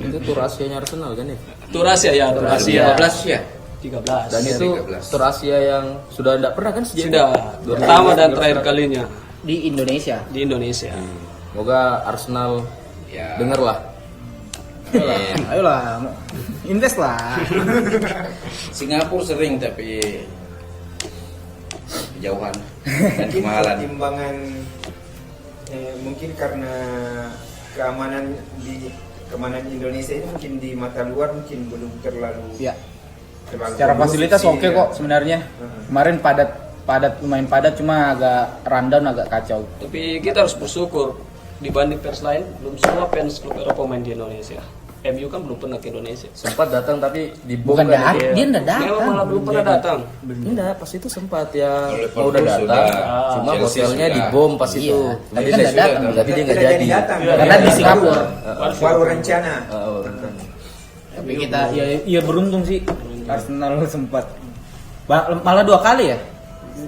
Itu tuh rahasianya Arsenal kan ya. Itu rahasia ya, itu rahasia. 15 ya. 13. Dan itu 13. tur Asia yang sudah tidak pernah kan sejak Sudah pertama dan terakhir kalinya Di Indonesia. di Indonesia. Semoga Arsenal Ya. dengarlah. Ayolah, invest lah. Singapura sering tapi jauhan dan Mungkin kemahalan. pertimbangan mungkin karena keamanan Indonesia ini mungkin di mata luar mungkin belum terlalu Ya. terlalu Secara kondusif fasilitas sih, oke ya. kok sebenarnya. Kemarin lumayan padat, cuma agak rundown, agak kacau. Tapi kita harus bersyukur dibanding fans lain, belum semua fans klub Eropa main di Indonesia. MU kan belum pernah ke Indonesia. Sempat datang tapi dibom Bukan kan. dia enggak Memang datang. malah belum pernah datang. Enggak, pas itu sempat ya Liverpool mau udah datang. sudah, Cuma Chelsea hotelnya sudah. dibom pas Iya, itu. tapi Jadi kan dia nggak datang. Tapi dia nggak Tidak jadi. datang Karena di Singapura. baru rencana. Oh, Tapi kita ya beruntung sih Arsenal sempat malah 2 kali ya.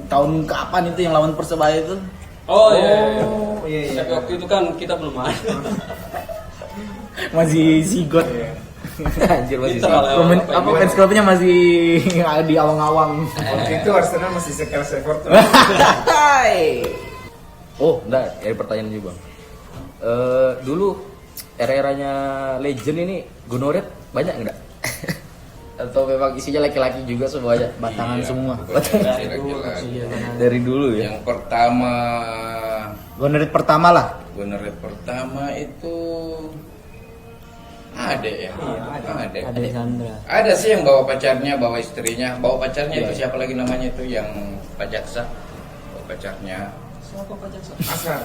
Tahun kapan itu yang lawan Persebaya itu? Oh iya. iya. Tapi waktu itu kan kita belum ada. Masih zigot. Anjir masih sih. Apa fans clubnya masih di awang-awang. Waktu itu Arsenal masih sekelas Everton. Oh, enggak, ada pertanyaan juga, Bang. Dulu era-eranya legend ini gonoret banyak enggak? Atau memang isinya laki-laki juga semuanya? Batangan semua. Dari dulu ya. Yang pertama, Gonerit pertama lah. gonoret pertama itu ada ya. Ada Sandra. Ada sih yang bawa pacarnya, bawa istrinya, bawa pacarnya itu siapa lagi namanya itu yang Pak Jaksa, bawa pacarnya Ashar,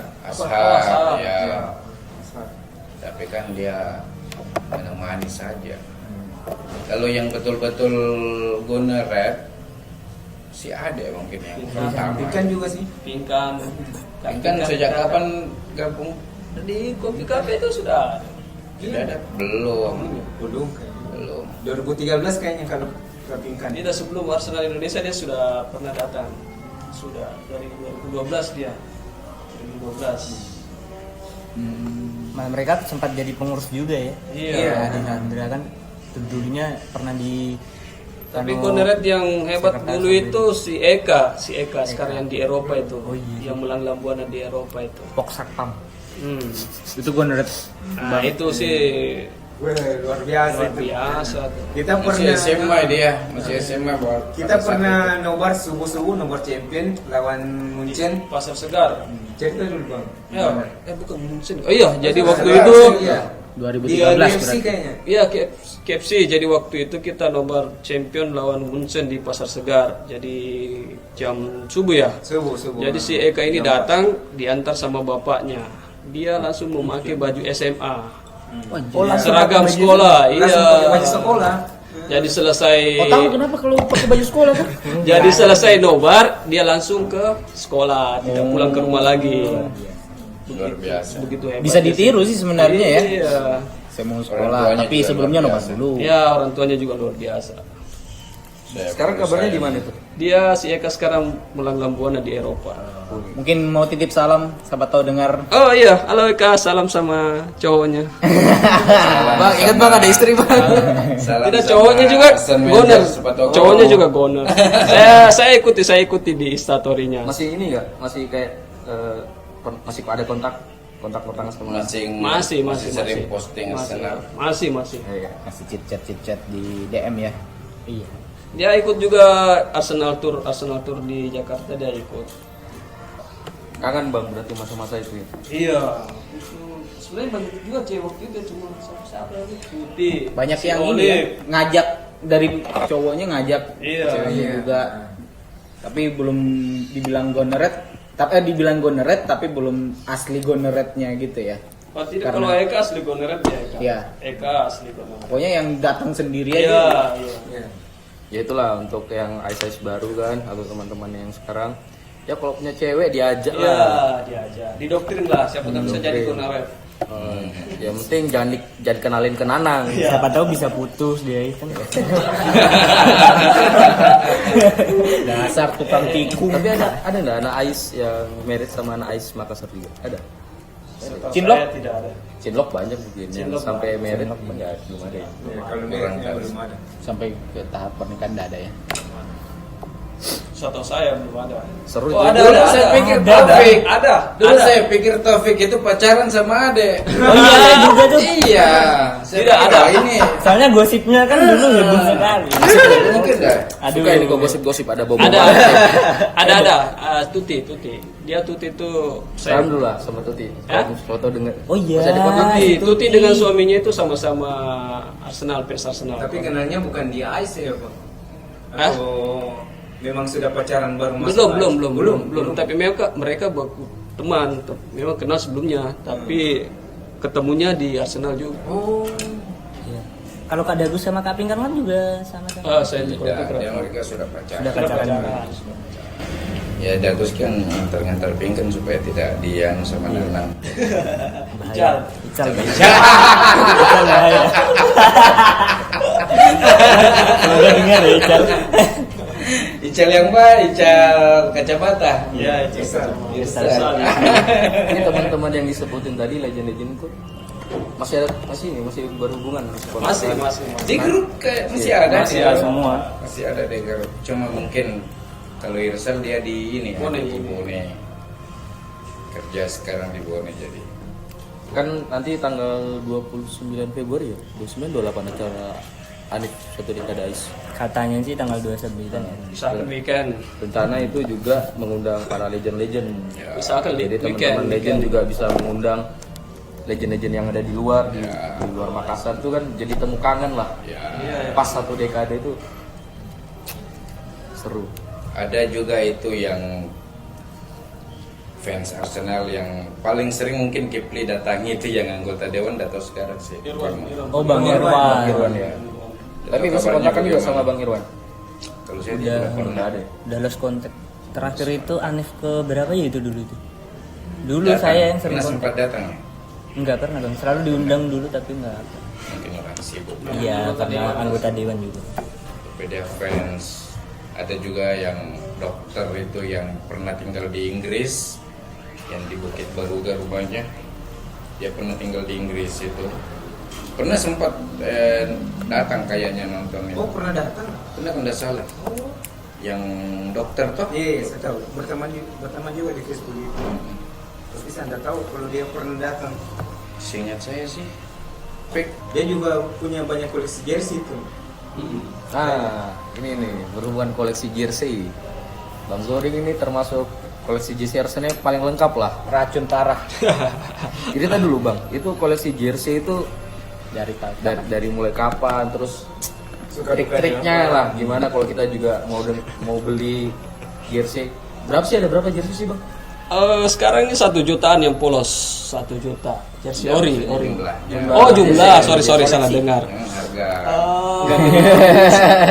ya. Tapi kan dia manis saja. Kalau yang betul-betul gonoret si Ade mungkin yang pertama. Ikan juga sih. Pingkan. Kan sejak kapan gabung? Di Kopi Cafe itu sudah ada. Sudah ada? Belum. Belum kayaknya. Belum. 2013 kayaknya kalau Rapinkan. Dia sebelum Arsenal Indonesia dia sudah pernah datang. Sudah dari 2012 dia. 2012. Malah mereka sempat jadi pengurus juga ya. Iya. Ade Sandra kan dulunya pernah di Tapi anu, gonoret yang hebat sekretaris dulu sampai- itu si Eka sekarang yang di Eropa itu. Oh iya. Yang melanglang buana di Eropa itu. Poksakpam. Itu Gonerit. Nah, itu sih Wah, luar biasa luar itu. biasa tuh. Kita Masih pernah SMA dia, masih SMA buat. kita pernah nobar subuh-subuh nobar champion lawan Munchen. Pasar Segar. Cerita dulu Bang. Ya, bukan Munchen. Oh iya, jadi waktu Segar, itu iya. 2013 Di UFC berarti. kayaknya. iya KFC. Jadi waktu itu kita nobar champion lawan Munchen di Pasar Segar. Jadi jam subuh ya. Subuh. Jadi si Eka ini datang diantar sama bapaknya. Dia langsung memakai baju SMA. Oh, langsung Seragam pakai baju- sekolah, langsung iya. pakai baju sekolah. Jadi selesai Oh, tahu kenapa kalau pakai baju sekolah tuh? Jadi selesai nobar, dia langsung ke sekolah, tidak pulang ke rumah lagi. Luar biasa. Begitu hebat. Bisa ditiru sih sebenarnya ya. Iya. Saya mau Orang sekolah, tuanya tapi juga sebelumnya luar nobar biasa. dulu. Ya, orang tuanya juga luar biasa. Sekarang kabarnya di mana tuh? Dia si Eka sekarang melanglang buana di Eropa. Mungkin mau titip salam, siapa tahu dengar. Oh iya, halo Eka, salam sama cowoknya. Bang, ingat Bang ada istri, Bang. Salam Tidak, sama cowoknya juga Arsene goner. Wenger, sepatu Cowoknya juga goner. saya ikuti di instastorynya. Masih ini enggak? Masih kayak masih ada kontak-kontak sama masing Masih sering posting Arsenal. Masih. Iya. Masih chit-chat di DM ya. Iya. Dia ikut juga Arsenal Tour di Jakarta dia ikut. Kangen Bang berarti masa-masa itu ya. Iya. Sebenarnya banyak juga cewek waktu itu cuma siapa lagi Putih. Banyak si yang ini Olive. ya, ngajak dari cowoknya ngajak Iya. ceweknya juga. Tapi belum dibilang goneret, tapi belum asli goneretnya gitu ya. Oh, tidak, Karena- kalau Eka asli goneret ya Eka. Iya. Eka asli goneret. Pokoknya yang datang sendiri Iya, aja. iya. Ya itulah untuk yang ISIS baru kan atau teman-teman yang sekarang ya kalau punya cewek diajak Iya, lah. diajar. Didoktrin lah, siapa tahu bisa jadi goneret. Yang penting jangan kenalin ke Nanang. Siapa tahu bisa putus dia kan. Dasar tukang tikung. Tapi ada nggak anak Ais yang married sama anak Ais Makassar juga? Ada. Setahu Cinlok? saya tidak ada. Cinlok banyak mungkin yang Cinlok sampai married enggak belum ada. Ya, kalau mereknya belum ada. Sampai ke tahap pernikahan nggak ada ya. Setahu saya belum ada. Seru Oh, juga. ada, Dulu ada, saya ada. pikir Ada, Taufik. ada. Dulu Ada. saya pikir Taufik itu pacaran sama Ade. Oh iya, saya juga tuh. Iya. Saya Tidak pikir, ada. oh, ini. Soalnya gosipnya kan dulu heboh sekali. Mungkin dah. Suka ini kok gosip-gosip ada bobo. Ada. Tuti. Dia Tuti itu Salam dulu lah sama Tuti. Hah? Foto dengan Oh iya. Bisa dipoto si Tuti dengan suaminya itu sama-sama Arsenal, fans Arsenal. Tapi kenalnya bukan di ICE ya, Pak? Hah? Atau memang sudah pacaran baru masuk belum. Tapi mereka baku teman, memang kenal sebelumnya, tapi ketemunya di Arsenal juga. Oh, Iya. Kalau Kak Dagus sama Kak Pinkan kan juga sama-sama. Saya juga Tidak, dia mereka sudah pacaran. Sudah pacaran. Ya Dagus kan ngantar-ngantar pingkan supaya tidak diam sama Nanang. Ical. Ical. Ical bahaya. Semoga dengar ya Ical. Ical yang baik, Ical kacamata. Iya, Ical. Ini teman-teman yang disebutin tadi legend-legend itu masih berhubungan Masih. Di grup masih ada. Masih ada semua. Masih ada di grup. Cuma mungkin kalau Irsal dia di ini Bone. di Bone. Kerja sekarang di Bone jadi. kan nanti tanggal 29 Februari ya 29 28 acara Anif satu dekade Ais. Katanya sih tanggal 29 ya. Misalkan weekend. Rencana itu juga mengundang para legend-legend. Ya. Misalkan Jadi weekend. teman-teman legend juga bisa mengundang legend-legend yang ada di luar di luar Makassar itu kan jadi temu kangen lah. Ya. Pas satu dekade itu seru. Ada juga itu yang fans Arsenal yang paling sering mungkin Kipli datangi itu yang anggota dewan datang sekarang sih. Oh Bang Irwan. Irwan ya. Tapi masih kontakan juga sama Bang Irwan. Kalau saya Udah. tidak pernah ada. Udah lost kontak. Terakhir itu Anif ke berapa ya itu dulu itu? Dulu datang. saya yang sering Pernah kontak. sempat datang ya? Enggak pernah Bang. Selalu diundang dulu tapi enggak. Mungkin orang sibuk. Iya, karena anggota dewan juga. Beda fans. Ada juga yang dokter itu yang pernah tinggal di Inggris, yang di Bukit Baruga rumahnya. Dia pernah tinggal di Inggris itu. Pernah sempat datang kayaknya nonton itu. Oh pernah datang? Pernah tidak salah. Yang dokter toh? Iya, saya tahu. Berteman juga di Facebook itu. Tapi saya tidak tahu kalau dia pernah datang. Seingat saya sih. Fake. Dia juga punya banyak koleksi jersey itu. Ah, ini nih berhubungan koleksi jersey. Bang Zoring ini termasuk koleksi jersey Arsenal paling lengkap lah. Racun parah Cerita dulu Bang, itu koleksi jersey itu dari kapan? dari mulai kapan, terus Suka trik-triknya lah gimana kalau kita juga mau beli jersey. Berapa sih, ada berapa jersey sih Bang? Sekarang ini 1 jutaan yang polos, 1 juta. Jersey ori. Jumlahnya. Oh jumlah, sorry salah dengar. Yang harga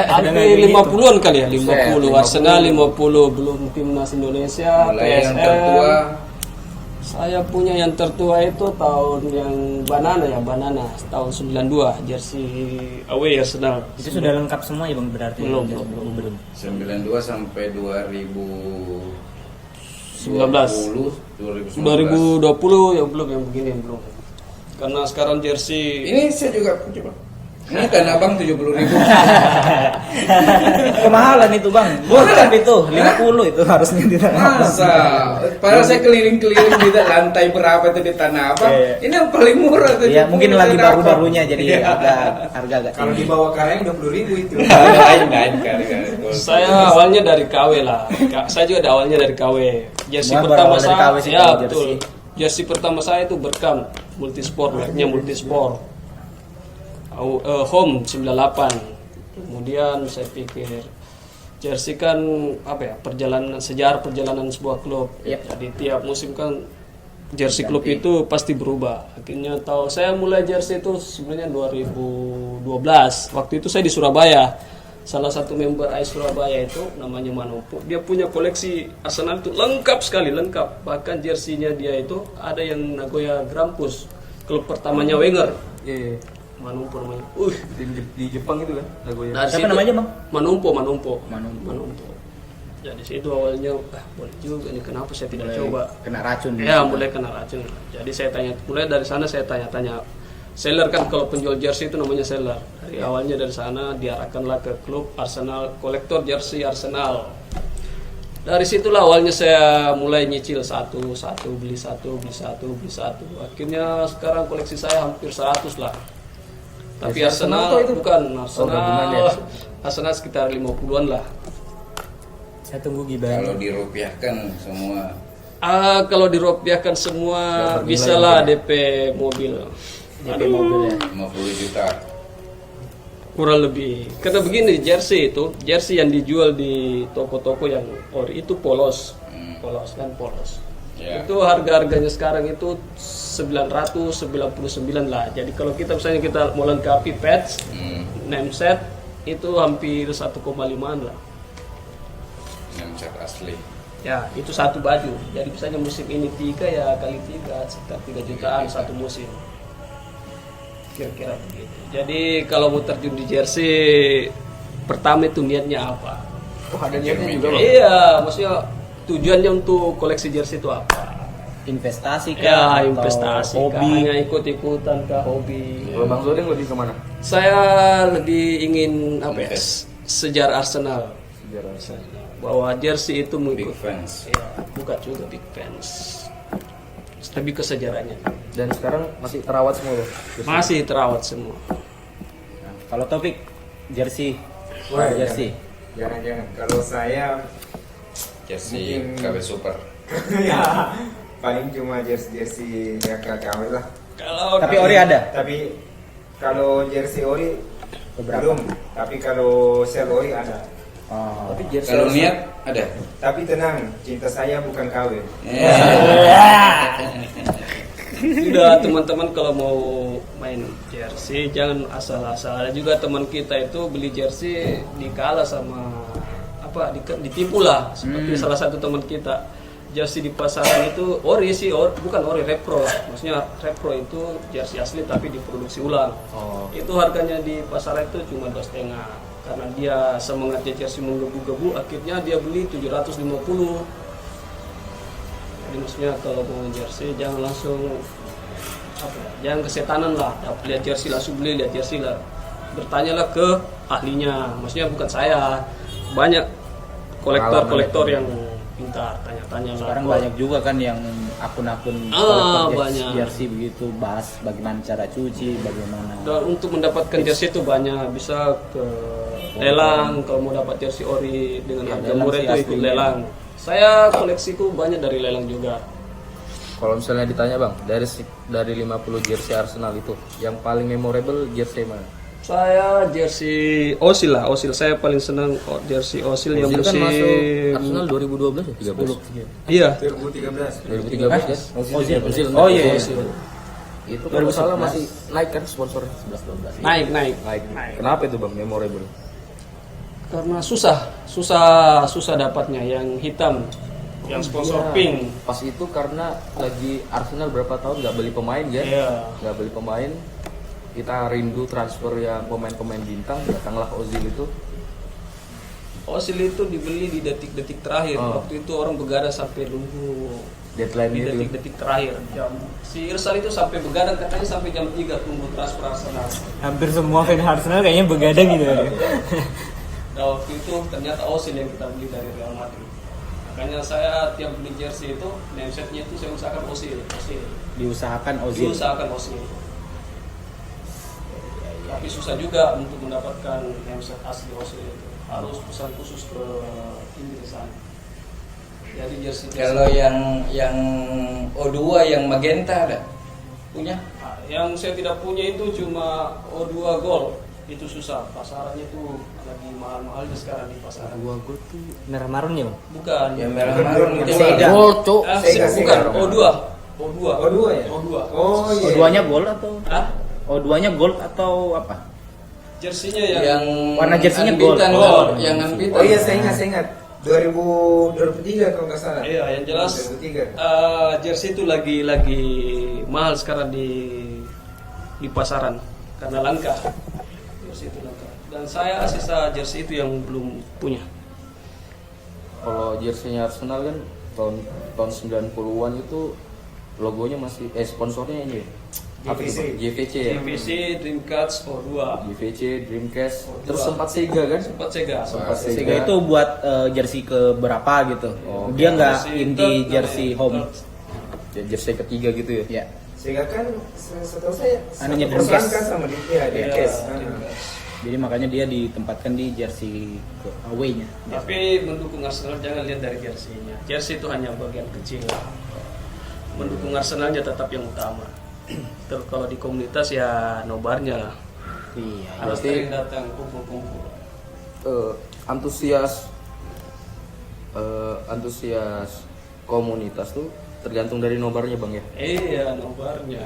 Ada 50-an kali ya, 50. Arsenal 50, belum timnas Indonesia, mulai yang PSM. tertua. Saya punya yang tertua itu tahun yang banana tahun 92, jersey away Arsenal. Itu sudah lengkap semua ya Bang berarti? Belum. 92 sampai 2019 2020 yang belum, yang begini yang belum. Karena sekarang jersey Ini saya juga punya Bang. Ini Tanah Abang 70.000. Kemahalan itu bang, bukan itu 50 itu harusnya di tanah. Masa? Padahal saya keliling-keliling di lantai berapa itu di Tanah Abang. Iya. Ini yang paling murah tuh. Iya mungkin lagi 70 Tanah Abang. baru-barunya jadi harga agak Kalau tinggi. di bawah kareng 20.000 itu. Lain kali. saya awalnya dari KW lah. Saya juga awalnya dari KW. Jersey Wah, pertama berawal dari saya, KW sih ya kalau betul. jersey. Jersey pertama saya itu Berkam Multisport, mereknya Multisport. Home 98. Kemudian saya pikir jersey kan apa ya, sejarah perjalanan sebuah klub. Yep. Jadi tiap musim kan jersey klub itu pasti berubah. Akhirnya saya mulai jersey itu sebenarnya 2012. Waktu itu saya di Surabaya. Salah satu member AIS Surabaya itu namanya Manopo. Dia punya koleksi Arsenal itu lengkap sekali, lengkap. Bahkan jersey-nya dia itu ada yang Nagoya Grampus, klub pertamanya Wenger. Iya. Manopo namanya. Di Jepang itu kan Nagoya. Dari Siapa situ- namanya, Bang? Manumpo. Manumpo. Jadi situ awalnya, boleh juga ini kenapa saya tidak coba. Kena racun. Ya mulai kena racun. Jadi saya tanya, mulai dari sana saya tanya-tanya. Seller kan kalau penjual jersey itu namanya seller. Dari awalnya dari sana diarahkanlah ke klub Arsenal, kolektor jersey Arsenal. Dari situlah awalnya saya mulai nyicil satu, beli satu. Akhirnya sekarang koleksi saya hampir 100 lah. Tapi Jersey Arsenal Arsenal tuh itu? bukan gabungan ya? Arsenal sekitar 50-an lah. Saya tunggu gibah. Kalau dirupiahkan semua Kalau dirupiahkan semua bisa lah DP mobil. DP mobil ya. 50 juta. Kurang lebih. Karena begini jersey yang dijual di toko-toko yang ori itu polos. Polos. Ya. Itu harga-harganya sekarang itu 999 lah. Jadi kalau kita misalnya kita mau lengkapi patch, name set itu hampir 1,5 lah. Yang cat asli. Ya, itu satu baju. Jadi misalnya musim ini 3 ya kali 3 sekitar 3 jutaan satu musim. Kira-kira begitu. Jadi kalau mau terjun di jersey, pertama itu niatnya apa? Oh, ada niatnya juga bang. Iya, maksudnya tujuannya untuk koleksi jersey itu apa? Investasi kah? Ya, Atau investasi kah? hobi? Hanya ikut-ikutan kah, hobi? Kalau Bang Zodeng lebih kemana? Saya lebih ingin apa ya? Sejarah Arsenal. Bahwa jersey itu Big mengikut. fans. Ya, bukan juga big fans. Lebih ke sejarahnya. Dan sekarang masih terawat semua loh. Masih terawat semua. Nah, kalau Topik jersey, Wah, jersey. Jangan. Kalau saya Jersey Mungkin- KW Super. ya paling cuma jersey ya KW lah. Tapi ori ada? Tapi kalau jersey ori Beberapa. belum. Tapi kalau sel ori ada. Oh. Tapi jersey Kalau niat ada. Tapi tenang, cinta saya bukan KW. Sudah teman-teman kalau mau main jersey jangan asal-asal. Ada juga teman kita itu beli jersey dikalah sama apa ditipu lah seperti salah satu teman kita. Jersey di pasaran itu ori sih, bukan ori repro. Maksudnya repro itu jersey asli tapi diproduksi ulang. Oh. Itu harganya di pasaran itu cuma 2,5. Karena dia semangatnya jersey menggebu-gebu, akhirnya dia beli 750. Jadi maksudnya kalau mau jersey jangan langsung apa ya, jangan kesetanan lah. Lihat jersey langsung beli, lihat jersey lah. Bertanyalah ke ahlinya. Maksudnya bukan saya. Banyak kolektor-kolektor yang pintar, tanya-tanya lah. Sekarang banyak juga kan yang akun-akun banyak. jersey begitu bahas bagaimana cara cuci, bagaimana. Dan untuk mendapatkan jersey itu banyak, bisa ke lelang kalau mau dapat jersey ori dengan Ya, harga lelang murah sih itu ikut aslinya. lelang. Saya koleksiku banyak dari lelang juga. Kalau misalnya ditanya bang, dari 50 jersey Arsenal itu, yang paling memorable jersey mana? Saya jersey Ozil lah, Ozil saya paling senang jersey Ozil yang Ozil kan musim masuk Arsenal 2012 ya? 13? iya 2013. 2013 ya? Ozil. Oh iya. Ozil. Itu kalau nggak salah masih naik kan sponsor 11-12. naik. Kenapa itu bang memorable? Karena susah dapatnya yang hitam, yang sponsor Iya. pink. Pas itu karena lagi Arsenal berapa tahun nggak beli pemain ya? Iya. Nggak beli pemain, kita rindu transfer yang pemain-pemain bintang, datanglah Ozil itu. Ozil itu dibeli di detik-detik terakhir. Waktu itu orang begadang sampai nunggu Deadline di itu. detik-detik terakhir. Si Irsal itu sampai begadang katanya sampai jam 3 tunggu transfer Arsenal. Hampir semua fan Arsenal kayaknya begadang gitu ya. Dan waktu itu ternyata Ozil yang kita beli dari Real Madrid. Makanya saya tiap beli jersey itu, namesetnya itu saya usahakan Ozil. Diusahakan Ozil. Diusahakan Ozil. Tapi susah juga untuk mendapatkan nameset asli Ozil itu. Harus pesan khusus ke Inggris sana. Jadi jersey Kalau yang O2 yang magenta ada? Punya? yang saya tidak punya itu cuma O2 Gold. Itu susah, pasarannya itu lagi mahal-mahalnya sekarang di pasaran. Gua tuh merah marun ya bang. Bukan. Yang merah marun itu Sega. Bang. Gold cok. Bukan, O2. O2. O2 ya? O2. Oh iya. O2-nya gold atau Hah? O2-nya gold atau apa? Jersinya yang Yang Warna jersey-nya gold. Anpitan, Oh, yang Anpitan. Oh iya, saya ingat. 2003 kalau nggak salah. Iya, yang jelas 2003. jersey itu lagi mahal sekarang di pasaran karena langka. Jersey itu langka. Dan saya sisa jersey itu yang belum punya. Kalau jersey-nya Arsenal kan tahun 90-an itu logonya masih sponsornya ini. Apa itu, Bang? JVC ya? JVC, Dreamcatch, O2. JVC, Dreamcast, terus sempat Sega kan? Sempat Sega. Sempat Sega itu buat jersey ke berapa gitu. Dia nggak Jersey inti third jersey namanya. home. Ya, jersey ketiga gitu ya? Ya. Sehingga kan setahu saya Anunya satu perusahaan Dreamcast. kan sama dia, Dreamcast. Dreamcast. Jadi makanya dia ditempatkan di jersey ke away-nya. Tapi mendukung Arsenal jangan lihat dari jersey-nya. Jersey itu hanya bagian kecil. Mendukung Arsenalnya tetap yang utama. Terus kalau di komunitas ya nobarnya lah. Iya. Harus Berarti- sering datang kumpul-kumpul. Antusias komunitas tuh tergantung dari nobarnya bang ya? Iya, nobarnya.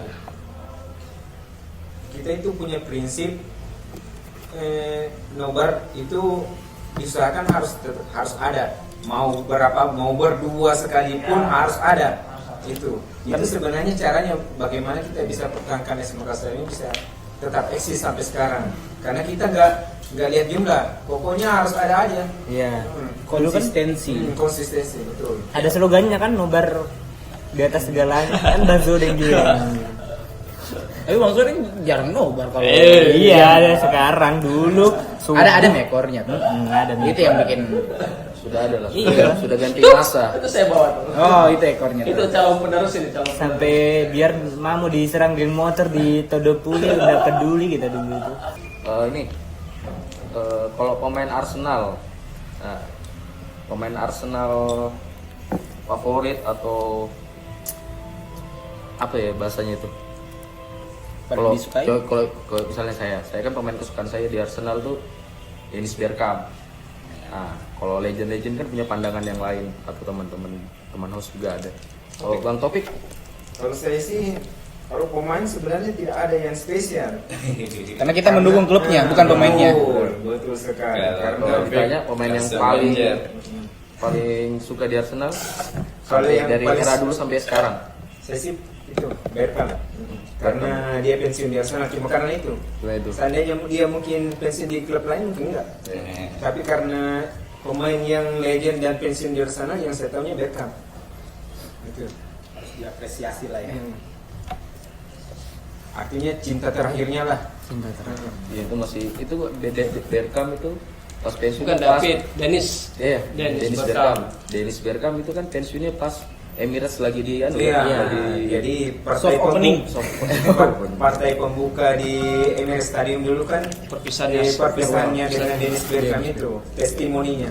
Kita itu punya prinsip nobar itu diusahakan harus ada. mau berdua sekalipun harus ada itu sebenarnya caranya bagaimana kita bisa pertahankan AS Makassar ini bisa tetap eksis sampai sekarang, karena kita nggak lihat jumlah, pokoknya harus ada aja. Iya. Konsistensi. Konsistensi, betul. Ada slogannya kan, nobar di atas segalanya kan, Bang Zodeng juga. Tapi Bang Zodeng jarang nobar kalau. Iya, ada sekarang, dulu Ada mekornya tuh. ada Itu yang bikin. Sudah ada lah. Iya. Sudah ganti rasa. Itu saya bawa tuh. Oh, itu ekornya. Itu Tuh. calon penerus ini, calon. sampai biar mau diserang geng motor di Todopuli udah peduli kita dulu itu. Ini kalau pemain Arsenal, nah, pemain Arsenal favorit atau apa ya bahasanya itu? Paling disukai? Kalau misalnya saya kan pemain kesukaan saya di Arsenal tuh Dennis Bergkamp. Nah, kalau legend-legend kan punya pandangan yang lain, atau teman host juga ada. Kalau Bang Topik, Kalau saya sih, kalau pemain sebenarnya tidak ada yang spesial. Karena kita mendukung klubnya, bukan pemainnya. Betul sekali. kalau Karena ditanya pemain yang paling suka di Arsenal, Kalau yang dari paling- era dulu sampai sekarang. saya sih itu Bergkamp. Karena dia pensiun di Arsenal cuma karena itu. Cuma itu. Seandainya dia mungkin pensiun di klub lain mungkin enggak. Tapi karena pemain yang legend dan pensiun di Arsenal yang saya tahunya Bergkamp. Itu. Harus diapresiasi lah ya. Artinya cinta terakhirnya lah. Iya, itu masih itu Bergkamp itu pas pensiun Bukan pas, David, Dennis. Iya, Dennis Bergkamp. Dennis Bergkamp itu kan pensiunnya pas Emirates lagi di Iya, lagi jadi Soft opening. partai pembuka di Emirates Stadium dulu kan Perpisahannya. perpisahannya dengan Dennis Bergkamp itu testimoninya.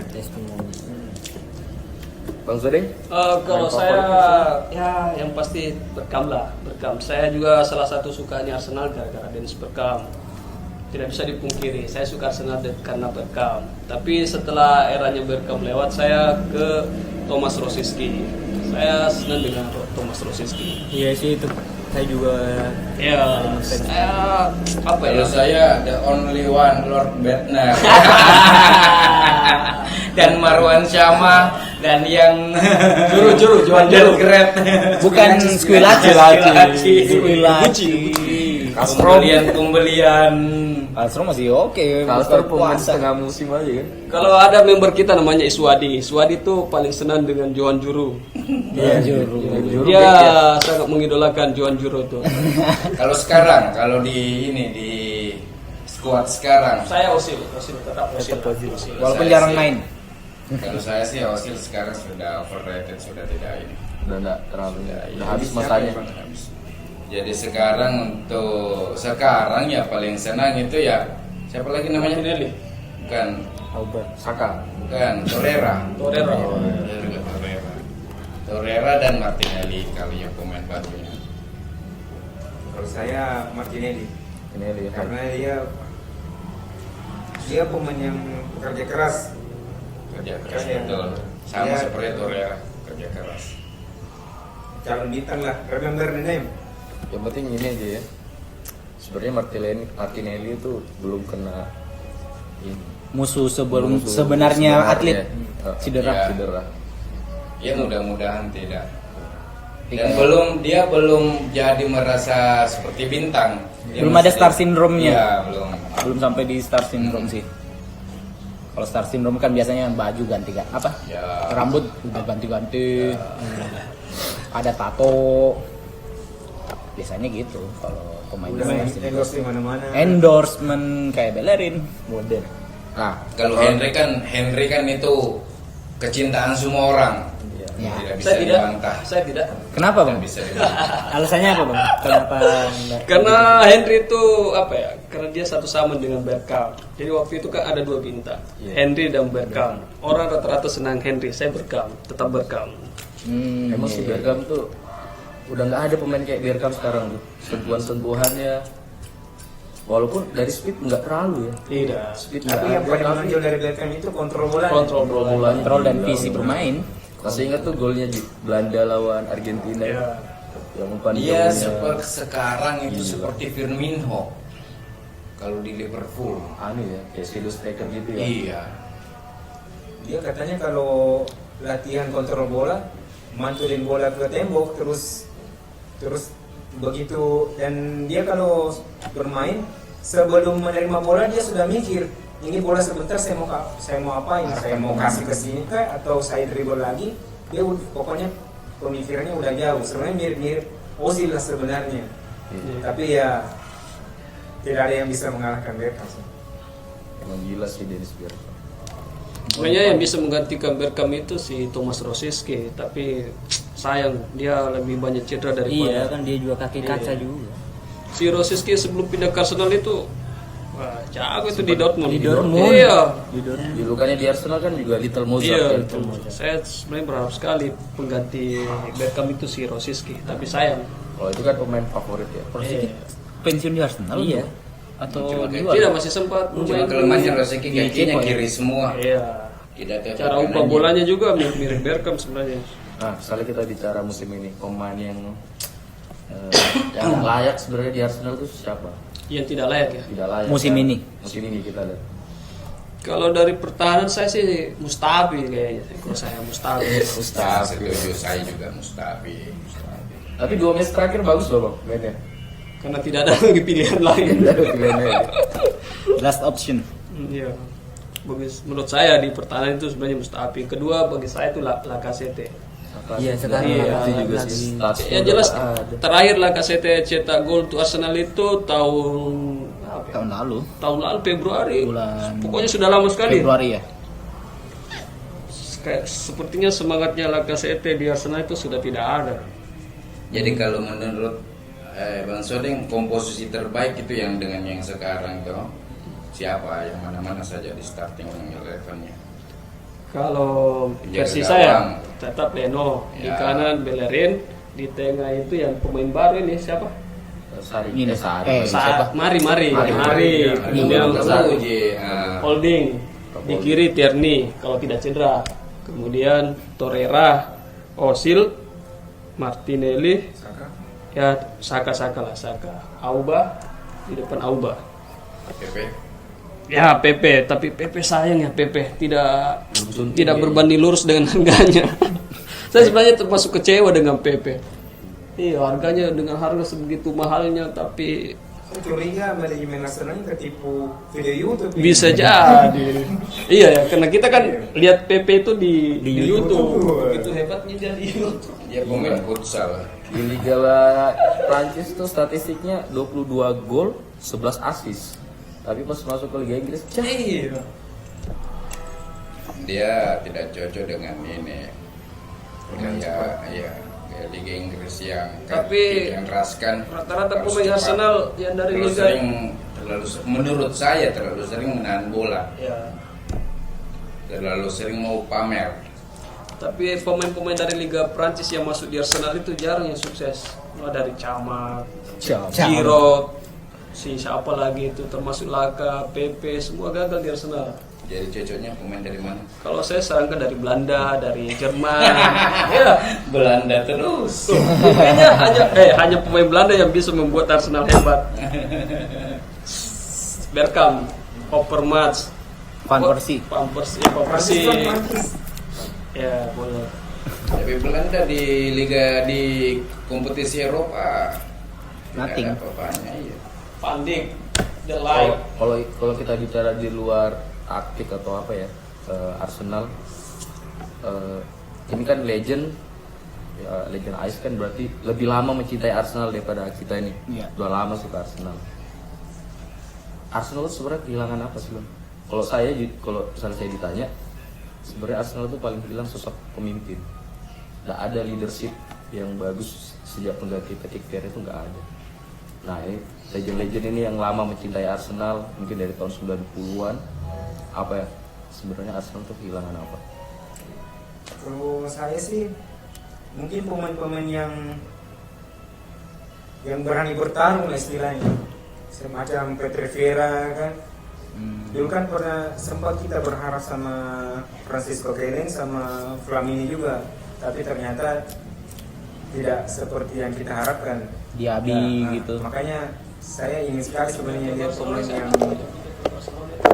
Bang Zodeng? Kalau Main saya favorit ya yang pasti Bergkamp lah, Bergkamp. Saya juga salah satu sukanya Arsenal gara-gara Dennis Bergkamp. Tidak bisa dipungkiri, saya suka Arsenal karena Bergkamp. Tapi setelah eranya Bergkamp lewat, saya ke Thomas Rosicky. Saya senang dengan Thomas Rosicky. Iya sih itu. Saya juga Ya, saya apa ya? Kalau saya the only one Lord Bednar. Dan Marwan Syama dan yang Juru, Juan Juru. Grab. Bukan Squillaci. Pembelian Astro masih oke. Kalster bukan pemain puasa. setengah musim aja kan? Kalau ada member kita namanya Iswadi. Iswadi tuh paling senang dengan Johan Juru. Iya, Juru. Dia sangat mengidolakan Johan Juru tuh. Kalau sekarang, kalau di squad sekarang, Saya Osil tetap Osil. Walaupun Saya jarang sih- main. kalau saya sih Osil sekarang sudah overrated, sudah tidak ini. Udah enggak terlalu Ya, udah habis masanya. Jadi sekarang ya paling senang itu ya siapa lagi namanya? Martinelli. Bukan, Saka. bukan Torreira. Torreira. Torreira dan Martinelli kali yang pemain barunya. Kalau saya Martinelli Ini lihat. karena dia pemain yang bekerja keras. Kerja keras Iya. betul. Sama Iya. seperti Torreira, kerja keras. Calon bintang lah. Remember the name. Yang penting ini aja ya. Sebenarnya Martinelli itu belum kena ini. Musuh Musuh sebenarnya atlet sebenarnya. cedera. Ya. Cedera. Ya mudah-mudahan tidak. Dan dia belum jadi merasa seperti bintang. Dia Belum ada masih- star syndrome-nya. Iya, belum. Belum sampai di star syndrome sih. Kalau star syndrome kan biasanya baju ganti apa? Ya. Rambut udah ganti-ganti. Ada tato. Biasanya gitu kalau pemain Udah star main syndrome. endorse di mana-mana. Endorsement kayak Bellerin. Modern. Nah, Kalau Henry kan itu kecintaan semua orang. Ya. Tidak bisa Saya tidak. dibantah. Saya tidak. Kenapa bang? Tidak bisa dibantah. Alasannya apa bang? Kenapa enggak? Karena Henry itu apa ya? Karena dia satu sama dengan Bergkamp. Jadi waktu itu kan ada dua bintang, Henry dan Bergkamp. Orang rata-rata senang Henry, saya Bergkamp, tetap Bergkamp. emang si Bergkamp tuh udah nggak ada pemain kayak Bergkamp sekarang tuh. Sentuhan-sentuhannya walaupun dari speed nggak terlalu ya. Tidak. Speed Tapi nggak yang ada, paling tapi menonjol dari Beckham itu kontrol bola. Kontrol bola. Kontrol dan visi bermain. Masih ingat tuh golnya di Belanda lawan Argentina Ya. yang umpan Dia golnya. sekarang itu seperti Firmino. Kalau di Liverpool. Aneh ya, kayak shadow striker gitu ya. Iya. Dia katanya kalau latihan kontrol bola, mantulin bola ke tembok, terus begitu. Dan dia kalau bermain sebelum menerima bola dia sudah mikir, ini bola sebentar saya mau apain, saya mau kasih ke sini kah atau saya dribble lagi. Dia pokoknya pemikirannya udah jauh. Sebenarnya mirip-mirip Ozil lah sebenarnya. Tapi ya tidak ada yang bisa mengalahkan Bergkamp. Emang gila sih Dennis Bergkamp. Pokoknya yang bisa menggantikan Bergkamp itu si Thomas Rosicky, tapi sayang dia lebih banyak cedera daripada. Iya kan dia juga kaki kaca juga. Si Rosicky sebelum pindah ke Arsenal itu wah, jago itu di Dortmund. Di Dortmund. Iya. Julukannya di Arsenal kan juga Little Mozart. Iya, kan? betul. Saya sebenarnya berharap sekali pengganti Bergkamp itu si Rosicky, tapi sayang. Kalau itu kan pemain favorit ya. Rosicky pensiun di Arsenal Iya. tuh? Atau Cuma di kayak luar? Tidak, masih sempat Cuma bermain. kelemahannya Rosicky Iya, kakinya kiper. kiri semua. Iya. Tidak cocok Cara umpan kanannya. bolanya juga mirip Bergkamp sebenarnya. Nah, misalnya kita bicara musim ini, pemain yang layak sebenarnya di Arsenal itu siapa? Yang tidak layak ya. Tidak layak. Musim kan? ini? Musim ini kita lihat. Kalau dari pertahanan saya sih Mustafi kayaknya. Kalau saya Mustafi. Saya setuju, saya juga Mustafi. Tapi 2 match terakhir bagus loh bang, mainnya. Karena tidak ada lagi pilihan lain. Last option. Iya. Menurut saya di pertahanan itu sebenarnya Mustafi. Kedua bagi saya itu Lacazette. Iya sekarang Iya, itu juga lagi. sih. Statsnya Ya udah jelas ada. terakhir Lacazette cetak gol untuk Arsenal itu tahun apa ya? Tahun lalu. Tahun lalu Februari. Bulan Pokoknya sudah lama sekali. Februari ya. Kayak sepertinya semangatnya Lacazette di Arsenal itu sudah tidak ada. Jadi kalau menurut Bang Sodeng, komposisi terbaik itu yang dengan yang sekarang tuh siapa, yang mana-mana saja di starting eleven-nya? Kalau Penjaga versi gawang. saya tetap Leno di Ya. kanan Bellerin, di tengah itu yang pemain baru ini siapa? Sari. Ini Sari. siapa? Mari. Ya, Kemudian Sari. Holding di kiri Tierney kalau tidak cedera. Kemudian Torreira, Ozil, Martinelli, ya Saka. Auba di depan Auba. PP. Ya Pepe, tapi Pepe sayang ya Pepe tidak berbanding lurus dengan harganya. Saya sebenarnya termasuk kecewa dengan Pepe. Iya, harganya dengan harga sebegitu mahalnya, tapi Saya curiga manajemen Arsenal ini ketipu video YouTube. bisa jadi. Iya ya, karena kita kan lihat Pepe itu di YouTube. Itu hebatnya dia di YouTube. Dia pemain futsal. Di Liga Prancis tuh statistiknya 22 gol, 11 assist. Tapi pas masuk ke Liga Inggris, Iya. Dia tidak cocok dengan ini. Kayak Liga Inggris yang Tapi dikenraskan. Rata-rata harus pemain cepat. Arsenal yang dari Terlalu Liga menurut saya terlalu sering menahan bola, ya. terlalu sering mau pamer. Tapi pemain-pemain dari Liga Prancis yang masuk di Arsenal itu jarang yang sukses. Dari Camat, Giroud, si siapa lagi itu termasuk Laka, Pepe, semua gagal di Arsenal. Jadi cocoknya pemain dari mana? Kalau saya sarankan dari Belanda, dari Jerman. Ya, Belanda terus. kayaknya hanya pemain Belanda yang bisa membuat Arsenal hebat. Bergkamp, Overmars, Van Persie. Van Persie. Ya, boleh. Tapi Belanda di liga di kompetisi Eropa Nothing. nggak ada apa-apanya, iya. Van Dijk, The Ligt. Kalau kita bicara di luar taktik atau apa ya, Arsenal ini kan legend Ice kan berarti lebih lama mencintai Arsenal daripada kita ini. Iya. Udah lama suka Arsenal. Arsenal itu sebenarnya kehilangan apa sih Bang? Kalau misalnya saya ditanya, sebenarnya Arsenal itu paling hilang sosok pemimpin. Nggak ada leadership yang bagus sejak pengganti Patrick Vieira itu nggak ada. Nah ini legend-legend ini yang lama mencintai Arsenal mungkin dari tahun 90-an. Apa ya sebenarnya Arsenal itu kehilangan apa? Kalau saya sih mungkin pemain-pemain yang berani bertarung lah istilahnya, semacam Patrick Vieira kan. Dulu kan pernah sempat kita berharap sama Francisco Keylin sama Flamini juga, tapi ternyata tidak seperti yang kita harapkan. Diaby gitu. Makanya saya ingin sekali sebenarnya lihat pemain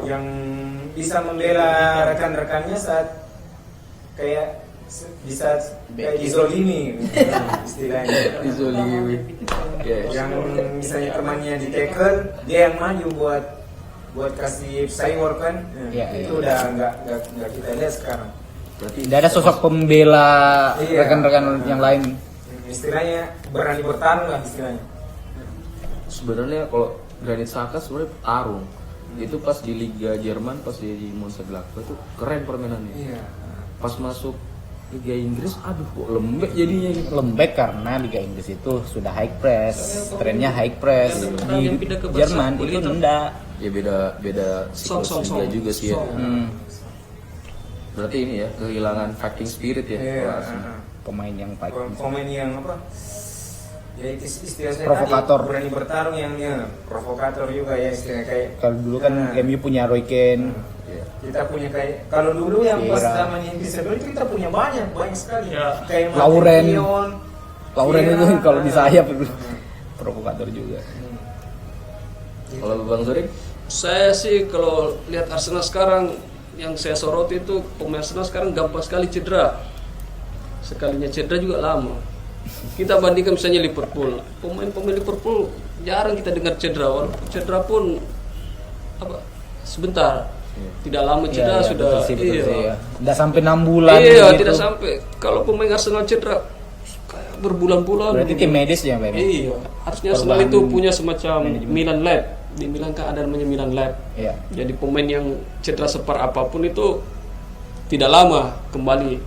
yang bisa membela rekan-rekannya saat kayak bisa kayak dizolimi istilahnya. Dizolimi. Yes. Yang misalnya temannya di tackle, dia yang maju buat kasih cyber kan. Iya, Itu udah nggak kita lihat sekarang. Berarti Tidak ada sosok pembela Iya. rekan-rekan yang lain. Istilahnya berani bertarung lah istilahnya. sebenarnya kalau Granit Xhaka sebenarnya petarung. Itu pas di Liga Jerman, pas di Mönchengladbach itu keren permainannya. Iya. Pas masuk Liga Inggris, aduh kok lembek jadinya gitu. Lembek karena Liga Inggris itu sudah high press, trennya high press. Yang Di pindah ke Barca, Jerman itu Polito. enggak. Ya beda siklus liga juga sih ya. Berarti ini ya kehilangan fighting spirit ya. Iya. kelasnya. Pemain yang baik. Pemain yang apa? Ya itu istilahnya Provokator. tadi, berani bertarung yang provokator juga ya istilahnya kayak. Kalau dulu kan MU punya Roy Keane, Kita punya kayak kalau dulu yang pas Vieira. zaman yang bisa dulu itu kita punya banyak sekali. Kayak Lauren. Martin Lauren Vieira. itu kalau di sayap itu provokator juga. Kalau Bang Zorik, Saya sih kalau lihat Arsenal sekarang yang saya soroti itu pemain Arsenal sekarang gampang sekali cedera. Sekalinya cedera juga lama. Kita bandingkan misalnya Liverpool. Pemain-pemain Liverpool jarang kita dengar cedera. Walaupun cedera pun apa sebentar. Tidak lama cedera Iya, sudah betul sih, iya. ya. Nggak sampai 6 bulan Iya, gitu. tidak sampai. Kalau pemain Arsenal cedera kayak berbulan-bulan. Berarti tim medis ya, Pak? Iya, harusnya Arsenal Perubahan itu punya semacam manajemen. Milan Lab. Di Milan kan ada namanya Milan Lab. Iya. Jadi pemain yang cedera separ apapun itu tidak lama kembali.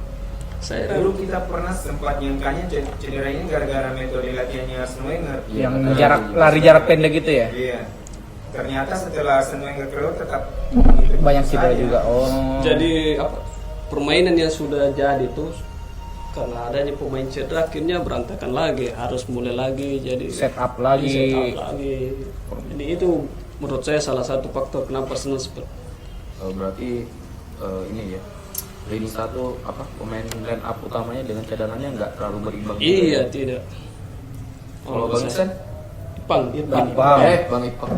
Saya Dulu kita pernah sempat nyangkanya cedera ini gara-gara metode latihannya Arsene Wenger. Yang lari jarak pendek gitu ya. Iya. Ternyata setelah Arsene Wenger keluar tetap gitu. Banyak cedera Saya. juga. Oh. jadi apa? Permainan yang sudah jadi itu karena adanya pemain cedera akhirnya berantakan lagi, harus mulai lagi jadi Set up lagi. set up lagi. Jadi itu menurut saya salah satu faktor kenapa Arsenal seperti berarti ini ya. Lini satu apa pemain line up utamanya dengan cadangannya nggak terlalu berimbang. juga iya ya. tidak. Kalau Bang Iksan? Ipang. Bang. Bang Ipang.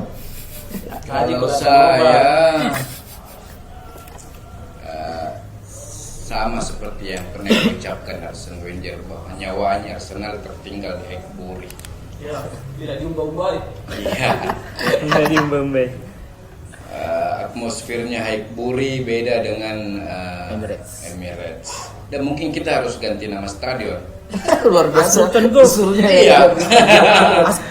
Kalau saya sama seperti yang pernah diucapkan Arsene Wenger bahwa nyawanya Arsenal tertinggal di Highbury. Ya, tidak diubah-ubah. Iya. Jadi Mbembe. Atmosfernya Highbury beda dengan Emirates. Dan mungkin kita harus ganti nama stadion. Luar biasa. Usulnya Iya.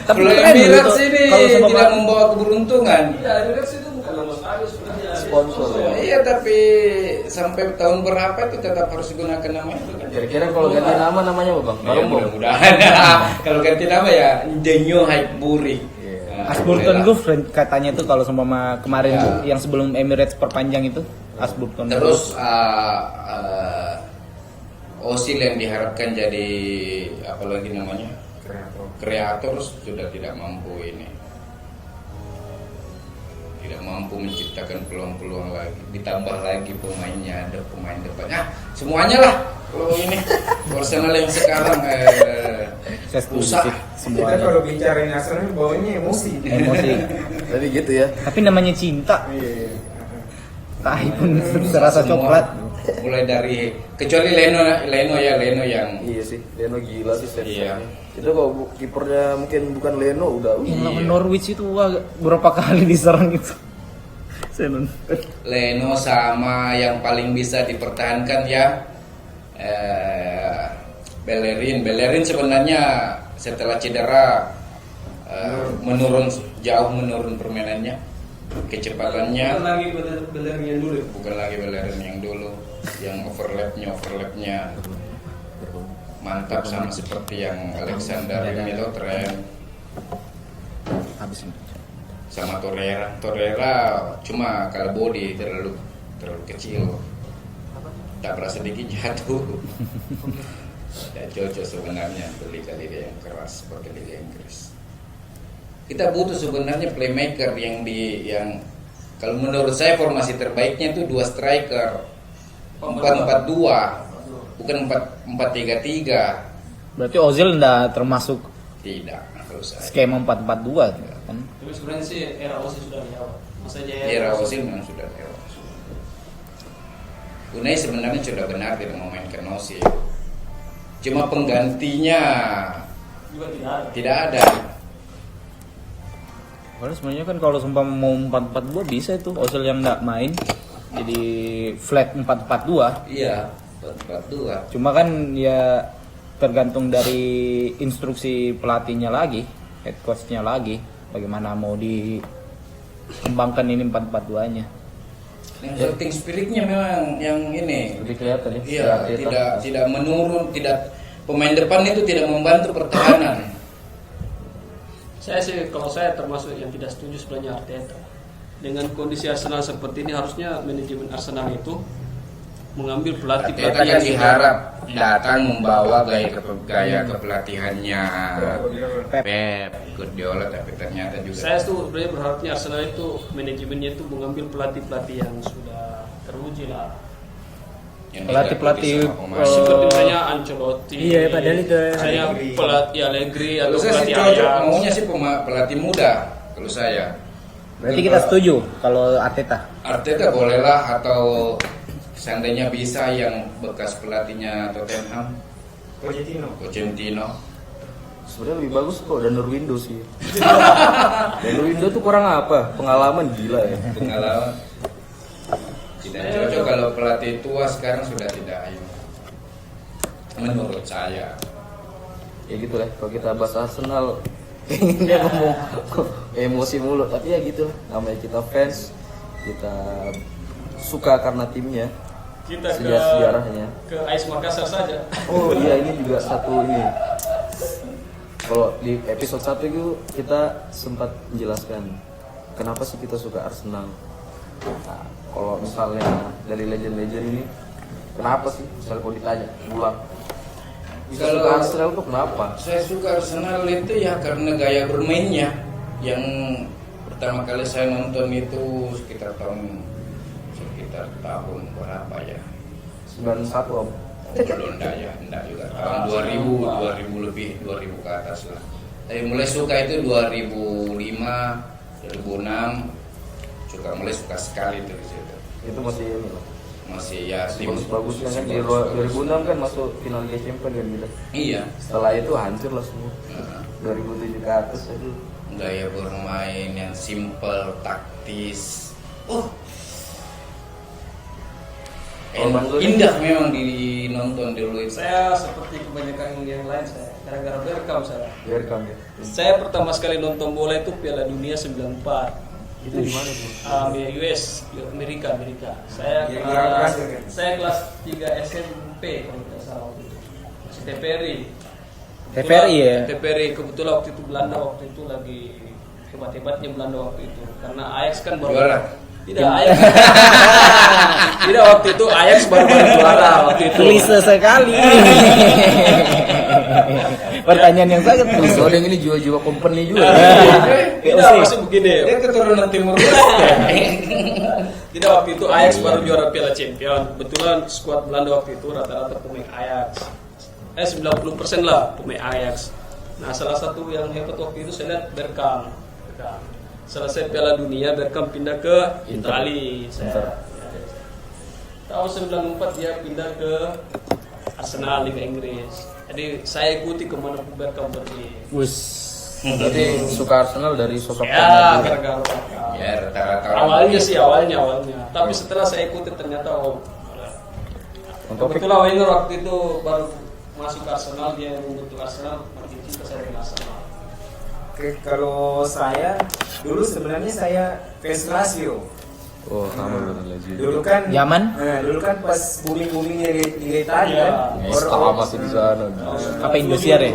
Tapi Kalau keren Emirates gitu. ini Kalau sama tidak membawa keberuntungan. Ya, Emirates itu bukan nama stadion sebenarnya. Sponsor ya. Iya, tapi sampai tahun berapa itu tetap harus digunakan nama itu kan. Kira-kira kalau ganti nama namanya apa Bang? Ya, Barombong. mudah-mudahan. Kalau ganti nama ya The New Highbury. Nah, Asburton bolehlah. Group katanya itu kalau seumpama kemarin Ya. yang sebelum Emirates perpanjang itu Asburton Terus Osil yang diharapkan jadi apalagi namanya kreator sudah tidak mampu ini, tidak mampu menciptakan peluang-peluang lagi. Ditambah lagi pemainnya, ada pemain depannya, semuanya lah. Kalau ini Arsenal yang sekarang Saya setuju usah. sih, Kita semuanya. kalau bicarain Arsenal bawanya emosi. Emosi. Tapi gitu ya. Tapi namanya cinta. Iya. Tai pun serasa Semua. coklat. Mulai dari kecuali Leno yang Iya sih, Leno gila sih Iya. Itu kalau kipernya mungkin bukan Leno udah. Yang lawan Norwich itu wah, berapa kali diserang itu. Saya nonton. Leno sama yang paling bisa dipertahankan ya Bellerin sebenarnya setelah cedera jauh menurun permainannya, kecepatannya Bukan lagi Bellerin yang dulu. bukan lagi Bellerin yang dulu, yang overlapnya mantap sama seperti yang Alexander Milotren Habis ini. sama Torreira cuma kalau body terlalu kecil, tak berasa dikit jatuh. Tidak cocok sebenarnya untuk liga-liga yang keras seperti Liga Inggris. Kita butuh sebenarnya playmaker yang kalau menurut saya formasi terbaiknya itu 2 striker, 4-4-2, bukan 4-3-3. Berarti Ozil enggak termasuk Tidak, kalau saya. skema 4-4-2 kan. Tapi sebenarnya sih era Osi sudah lewat. Masa Jaya Era Ozil memang sudah lewat. Unai sebenarnya sudah benar tidak mau main Kenosi. Cuma penggantinya Juga tidak ada. Kalau sebenarnya kan kalau sumpah mau 4-4-2 bisa itu Ozil yang nggak main jadi flat 4-4-2. Iya, 4-4-2. Cuma kan ya tergantung dari instruksi pelatihnya lagi, head coachnya lagi, bagaimana mau dikembangkan ini 4-4-2-nya. Yang shooting spiritnya memang yang ini. Lebih kelihatan ya. Iya, Arteta. tidak menurun, tidak pemain depan itu tidak membantu pertahanan. Saya sih, kalau saya termasuk yang tidak setuju sebenarnya Arteta. Dengan kondisi Arsenal seperti ini, harusnya manajemen Arsenal itu mengambil Arteta pelatih-pelatih kan yang diharap datang membawa gaya kepelatihannya Pep Guardiola, tapi ternyata juga Saya tuh sebenarnya berharapnya Arsenal itu manajemennya itu mengambil pelatih-pelatih yang sudah teruji lah. yang Pelatih-pelatih, diikuti sama pemain. Seperti misalnya Ancelotti. Iya, padahal itu Saya pelatih Allegri atau Kalau saya sih pelatih cocok, Ajax. maunya sih pelatih muda kalau saya. Berarti kita setuju kalau Arteta. Arteta bolehlah, atau seandainya bisa yang bekas pelatihnya Tottenham, Pochettino. Sebenarnya lebih bagus kok Danur Window sih. Danur Window tuh kurang apa? Pengalaman gila ya. Pengalaman. Tidak cocok kalau pelatih tua sekarang sudah tidak ayo. Menurut saya. Ya gitu lah. Kalau kita bahas Arsenal, pengen dia ngomong emosi mulu. Tapi ya gitu. Namanya kita fans, kita suka karena timnya. Kita ke Sejarahnya. AS Makassar saja. Oh iya, ini juga satu ini. Kalau di episode 1 itu kita sempat menjelaskan kenapa sih kita suka Arsenal. Nah, kalau misalnya dari legend-legend ini, kenapa sih? Misalnya kalau ditanya, ulang. Bisa Kalau- suka Arsenal tuh kenapa? Saya suka Arsenal itu ya karena gaya bermainnya. Yang pertama kali saya nonton itu sekitar tahun berapa ya? 91 Om. Belum enggak juga. Tahun 2000 lebih, 2000 ke atas lah. Tapi mulai suka itu 2005, 2006. Mulai suka sekali itu di situ. Itu masih ini loh. Masih ya tim Bagus-bagusnya kan di bagus-bagus. 2006 kan masuk final Liga Champions kan gitu. Iya. Setelah itu hancur lah semua. Nah, 2007 ke atas itu. gaya bermain yang simple, taktis. Indah memang dinonton dulu itu. Saya seperti kebanyakan yang lain, saya gara-gara Bergkamp saya. Biarkan ya. Saya pertama sekali nonton bola itu Piala Dunia 94. Itu di mana tuh? US, Amerika. Saya Yang kelas, kelas ya, kan? saya kelas 3 SMP kalau tidak salah waktu itu. Masih TPRI. TPRI ya? TPRI, kebetulan waktu itu Belanda waktu itu lagi hebat-hebatnya Belanda waktu itu. Karena Ajax kan baru Juara. Tidak, Ajax. Tidak, waktu itu Ajax baru juara waktu itu. Klise sekali. Pertanyaan yang sangat klise. Soalnya yang ini jiwa-jiwa company juga. Tidak, maksud begini. Dia keturunan Timur Leste. Tidak, waktu itu Ajax baru juara Piala Champion. Kebetulan skuad Belanda waktu itu rata-rata pemain Ajax. 90% lah pemain Ajax. Nah, salah satu yang hebat waktu itu saya lihat Bergkamp. Selesai Piala Dunia, Bergkamp pindah ke Italia. Tahun 94 dia pindah ke Arsenal Liga Inggris. Jadi saya ikuti kemana Bergkamp pergi. Wus. Jadi suka Arsenal dari sosok Ya, pemain. gara-gara Bergkamp. Ya rata-rata. Awalnya. Tapi setelah saya ikuti ternyata Untuk kebetulan Wenger waktu itu baru masuk ke Arsenal, dia yang membentuk Arsenal, makin cinta saya dengan Arsenal. Oke, kalau saya dulu sebenarnya saya fans Lazio. Oh, sama dengan Lazio. Dulu kan Zaman? dulu kan pas boomingnya Liga Italia kan. Sama masih di sana. Apa Indosiar ya?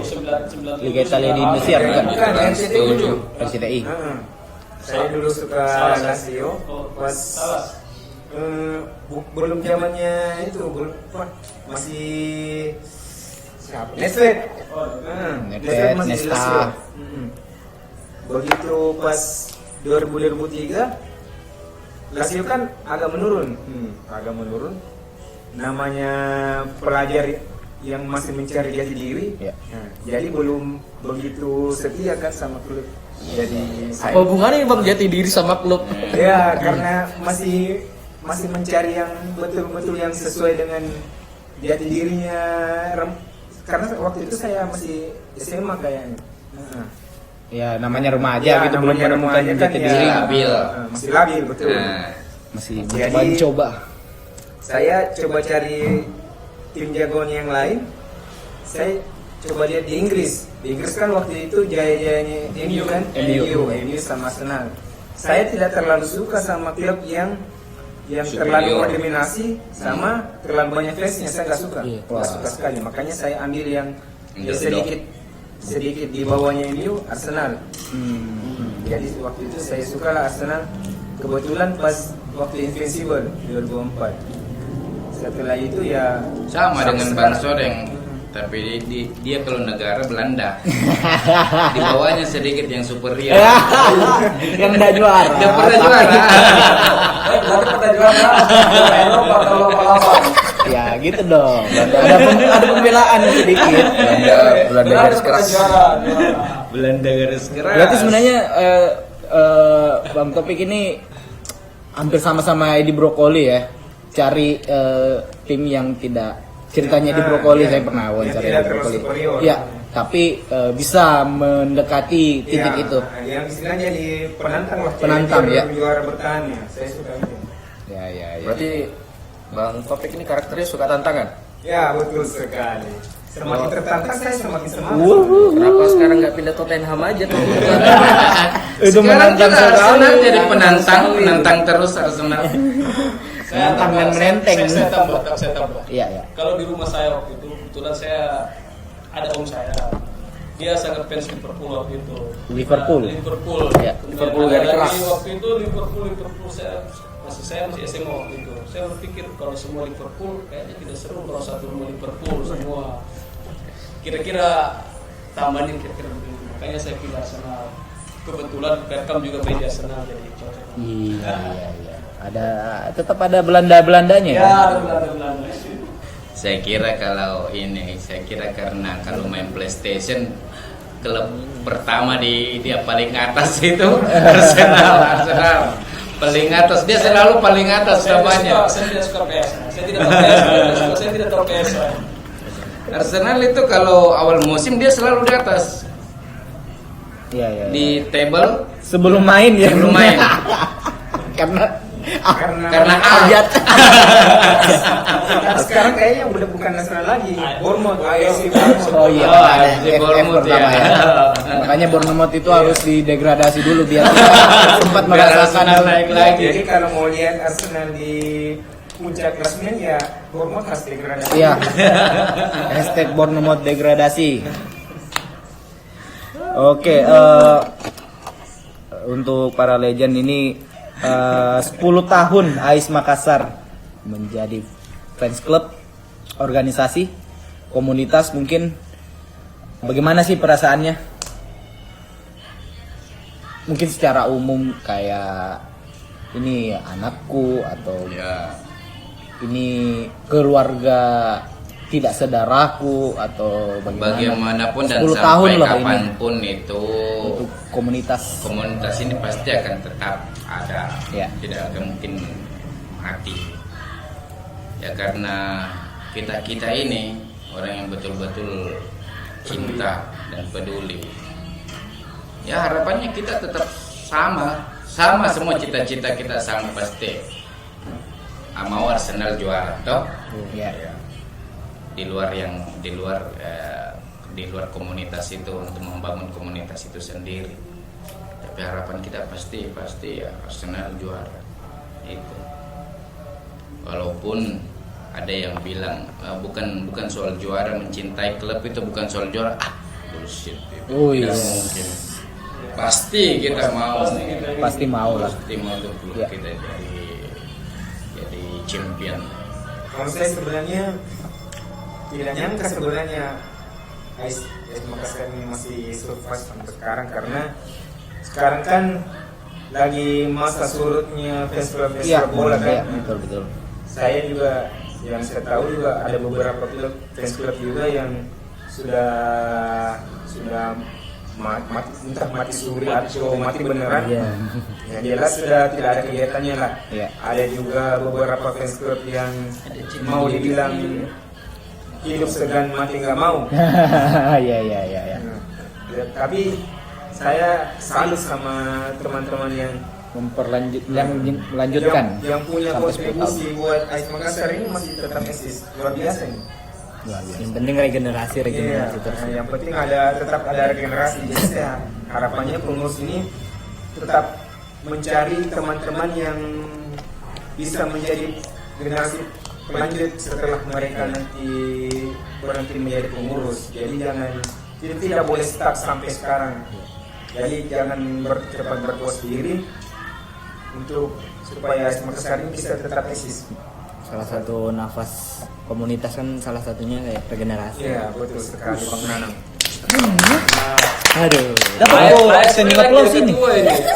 Liga Italia di Indosiar bukan? Bukan, RCTI. RCTI. Heeh. Saya dulu suka Lazio pas belum zamannya itu belum apa, masih siapa? Nedved. Nedved, masih di Nesta. Lazio. Begitu pas 2003 Lazio kan agak menurun. Namanya pelajar yang masih mencari jati diri. Ya. Nah, jadi belum begitu setia kan sama klub. Jadi Apa hubungannya Bang jati diri sama klub? ya karena masih masih mencari yang betul-betul yang sesuai dengan jati dirinya. Karena waktu itu saya masih SMA kayaknya. Ya namanya remaja Ya, gitu, belum namanya menemukan remaja kan jati ya, diri. labil. Masih labil, betul. Nah, Masih Jadi- coba. Saya coba cari tim jagoan yang lain. Saya coba lihat di Inggris. Di Inggris kan waktu itu jaya-jayanya MU kan, MU sama Arsenal. Saya tidak terlalu suka sama klub yang terlalu Superior. mendominasi sama terlalu banyak fansnya. Saya nggak suka, Iya. nggak suka sekali. Makanya saya ambil yang Underdog. sedikit di bawahnya MU, Arsenal. Jadi waktu itu saya suka lah Arsenal. Kebetulan pas waktu Invincible 2004. Setelah itu ya sama sampai dengan sekarang. Bang Soreng, tapi dia kalau negara Belanda. Di bawahnya sedikit yang superior. Yang udah juara. Dia pernah juara. Ya gitu dong. Ada pembelaan sedikit. Belanda garis keras. Belanda garis keras. Berarti sebenarnya Bang Topik ini hampir sama-sama Edi Brokoli ya. Cari tim yang tidak ceritanya di Brokoli, saya pernah wawancara tidak di terlalu Brokoli. superior. Ya, tapi bisa mendekati titik Ya, itu. yang istilahnya di penantang lah. Penantang, Dia ya. juara bertahan ya. Saya suka itu. Ya. Berarti Bang Topik ini karakternya suka tantangan. Ya betul sekali. Semakin tertantang saya semakin semangat. Kenapa sekarang nggak pindah Tottenham aja tuh? Itu Sekarang menantang juga Arsenal sekali. jadi penantang terus Arsenal. Menantang dan menenteng. Saya tambah. Iya. Kalau di rumah saya waktu itu kebetulan saya ada om saya. Dia sangat fans Liverpool waktu itu. Liverpool. Liverpool. Ya, Kemudian Liverpool ada garis lagi keras. waktu itu Liverpool saya masih SMA waktu itu. Saya berpikir kalau semua Liverpool kayaknya tidak seru kalau satu rumah Liverpool semua. Kira-kira tambahin kira-kira begini. Makanya saya pilih Arsenal. Kebetulan Beckham juga main di Arsenal jadi cocok. Iya. Tetap ada Belanda-Belandanya ya. Ya, ada Belanda. Saya kira karena kalau main PlayStation klub pertama dia paling atas itu Arsenal paling atas, dia selalu paling atas namanya. Saya tidak suka PS. Saya tidak tahu PS. Arsenal itu kalau awal musim dia selalu di atas Iya. di table Sebelum main ya. sebelum main. Karena Ajat. sekarang kayaknya udah bukan Arsenal lagi. Bournemouth, AFC Bournemouth. Oh iya, Oh, ada AFC FF Bournemouth pertama ya. ya. Makanya Bournemouth itu harus didegradasi dulu biar kita sempat Biar merasakan Arsenal naik lagi. Jadi kalau mau lihat Arsenal di puncak klasemen ya Bournemouth harus degradasi. Iya. Hashtag Bournemouth degradasi. Oke, untuk para legend ini 10 tahun AIS Makassar menjadi fans club, organisasi, komunitas mungkin. Bagaimana sih perasaannya? Mungkin secara umum kayak ini anakku atau Ya, ini keluarga tidak saudaraku atau bagaimana? bagaimanapun dan 10 tahun sampai loh ini kapanpun itu untuk komunitas. komunitas ini pasti akan tetap ada, Ya. tidak akan mungkin mati. Ya karena kita ini orang yang betul-betul cinta dan peduli. Ya harapannya kita tetap sama semua cita-cita kita sama pasti. Mau Arsenal juara toh? Ya. Di luar komunitas itu untuk membangun komunitas itu sendiri. Tapi harapan kita pasti ya Arsenal juara itu. Walaupun ada yang bilang bukan soal juara, mencintai klub itu bukan soal juara. Bullshit. Itu Oh, tidak iya. mungkin. Pasti kita mau. Pasti mau lah. Pasti mau untuk klub Ya. kita jadi champion. Kalau saya sebenarnya tidak nyangka sebenarnya AIS Makassar ini masih survive sampai sekarang karena sekarang kan lagi masa surutnya fans club Iya, bola kan. betul. Saya juga yang saya tahu juga ada beberapa klub fans club juga yang sudah entah mati suri atau mati beneran. Iya. Yang jelas sudah tidak ada kegiatannya lah. Iya. Ada juga beberapa fans club yang mau dibilang hidup segan mati nggak mau. Iya. Tapi saya salut sama teman-teman yang melanjutkan yang punya sampai 10 tahun. kontribusi buat AIS Makassar ini masih tetap eksis. Luar biasa ini. Yang penting regenerasi Iya, terus. yang penting tetap ada regenerasi. Jadi saya harapannya pengurus ini tetap mencari teman-teman yang bisa menjadi generasi pelanjut setelah mereka nanti berhenti menjadi pengurus. Jadi tidak boleh stuck sampai sekarang. Jadi jangan cepat berpuas diri untuk supaya Makassar ini bisa tetap eksis. Salah satu nafas komunitas kan salah satunya kayak regenerasi. Iya, betul sekali Bang Nanang. Aduh. Layak standing applause ini.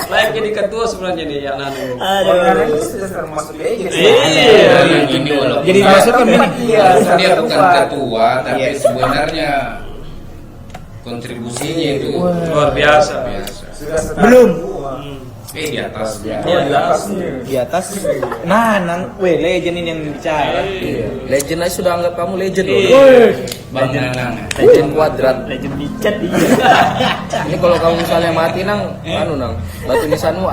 Layak jadi ketua sebenarnya nih ya Nano. Bang Nanang itu sudah termasuk legend. Iya. Ini walaupun Jadi maksudnya ini Iya, dia bukan tempat. ketua, tapi sebenarnya kontribusinya itu Luar biasa. Sudah setahun. Belum. Di atas. di atas. Nah, legend ini yang bicara. Legend aja sudah anggap kamu legend loh. Bang Nanang. Legend kuadrat. Legend dicat Ini kalau kamu misalnya mati nang, nang, batu nisanmu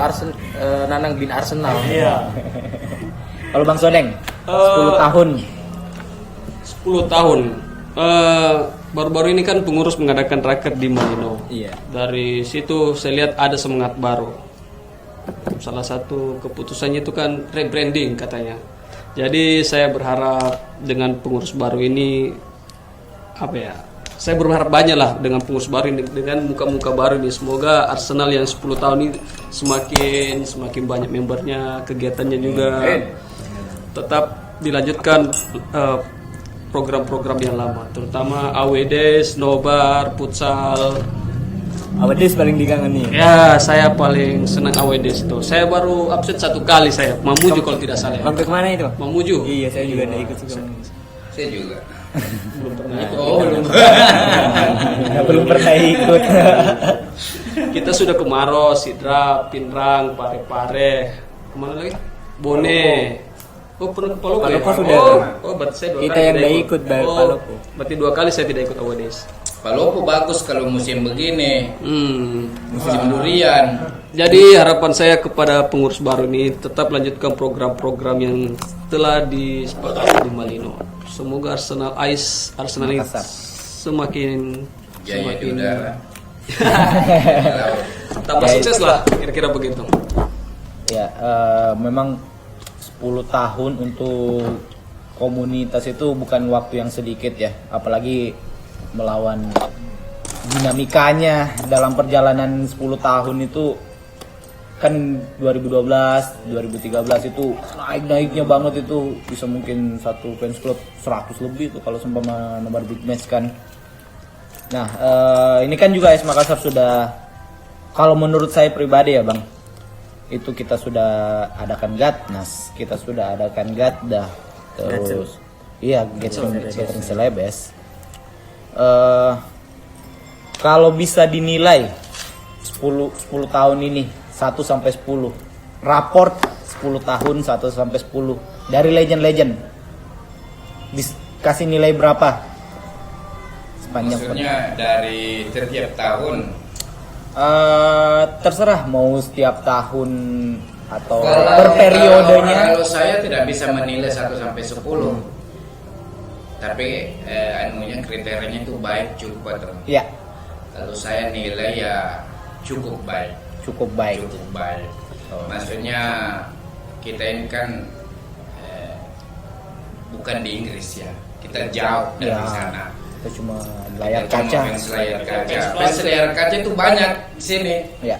Nanang bin Arsenal. Iya. Kalau Bang Sodeng 10 tahun. 10 tahun. Baru-baru ini kan pengurus mengadakan raker di Malino. Iya. Dari situ saya lihat ada semangat baru. Salah satu keputusannya itu kan rebranding katanya. Jadi saya berharap dengan pengurus baru ini saya berharap banyak lah dengan pengurus baru ini, dengan muka-muka baru ini. Semoga Arsenal yang 10 tahun ini semakin banyak membernya, kegiatannya juga tetap dilanjutkan program-program yang lama, terutama AWD, Snowbar, Futsal. Awades paling dikangenin. Ya, saya paling senang AWD itu. Saya baru absen 1 kali saya, Mamuju kalau tidak salah. Sampai kemana itu? Mamuju. Iya, saya juga ada ikut juga. Saya juga. Belum pernah. Belum pernah ikut. Kita sudah ke Maros, Sidra, Pinrang, Pare-Pare. Kemana lagi? Bone. Oh, pernah ke Palopo ya? Palopo sudah. Oh, berarti saya 2 Kita kali yang tidak tidak ikut, Bang, Palopo. Berarti 2 kali saya tidak ikut AWDs. Palopo bagus kalau musim begini. Musim durian. Jadi harapan saya kepada pengurus baru ini tetap lanjutkan program-program yang telah disepakati di Malino. Semoga Arsenal ini Makassar. semakin Jaya di udara. tambah sukses lah, kira-kira begitu. Ya, memang 10 tahun untuk komunitas itu bukan waktu yang sedikit ya, apalagi melawan dinamikanya dalam perjalanan 10 tahun itu kan 2012, 2013 itu naik-naiknya banget, itu bisa mungkin satu fans club 100 lebih tuh kalau seumpama nomor big match kan. Nah, ini kan juga AIS Makassar sudah, kalau menurut saya pribadi ya Bang, itu kita sudah adakan Gatnas, kita sudah adakan Gatdah, terus iya Gathering Celebes. Kalau bisa dinilai 10 tahun ini 1 sampai 10, raport 10 tahun 1 sampai 10 dari legend-legend, dikasih nilai berapa sepanjang? Maksudnya dari setiap tahun. Terserah mau setiap tahun atau Kalau- per periodenya. Kalau saya tidak bisa menilai 1 sampai 10. Tapi kriterianya itu baik, cukup atau enggak. Ya, Kalau saya nilai ya cukup baik. cukup baik. Cukup baik. Maksudnya kita ini kan bukan di Inggris ya. Kita jauh dari Ya, sana. kita cuma layar Kita cuma kaca. fans layar kaca. Fans layar kaca itu banyak di sini. Ya.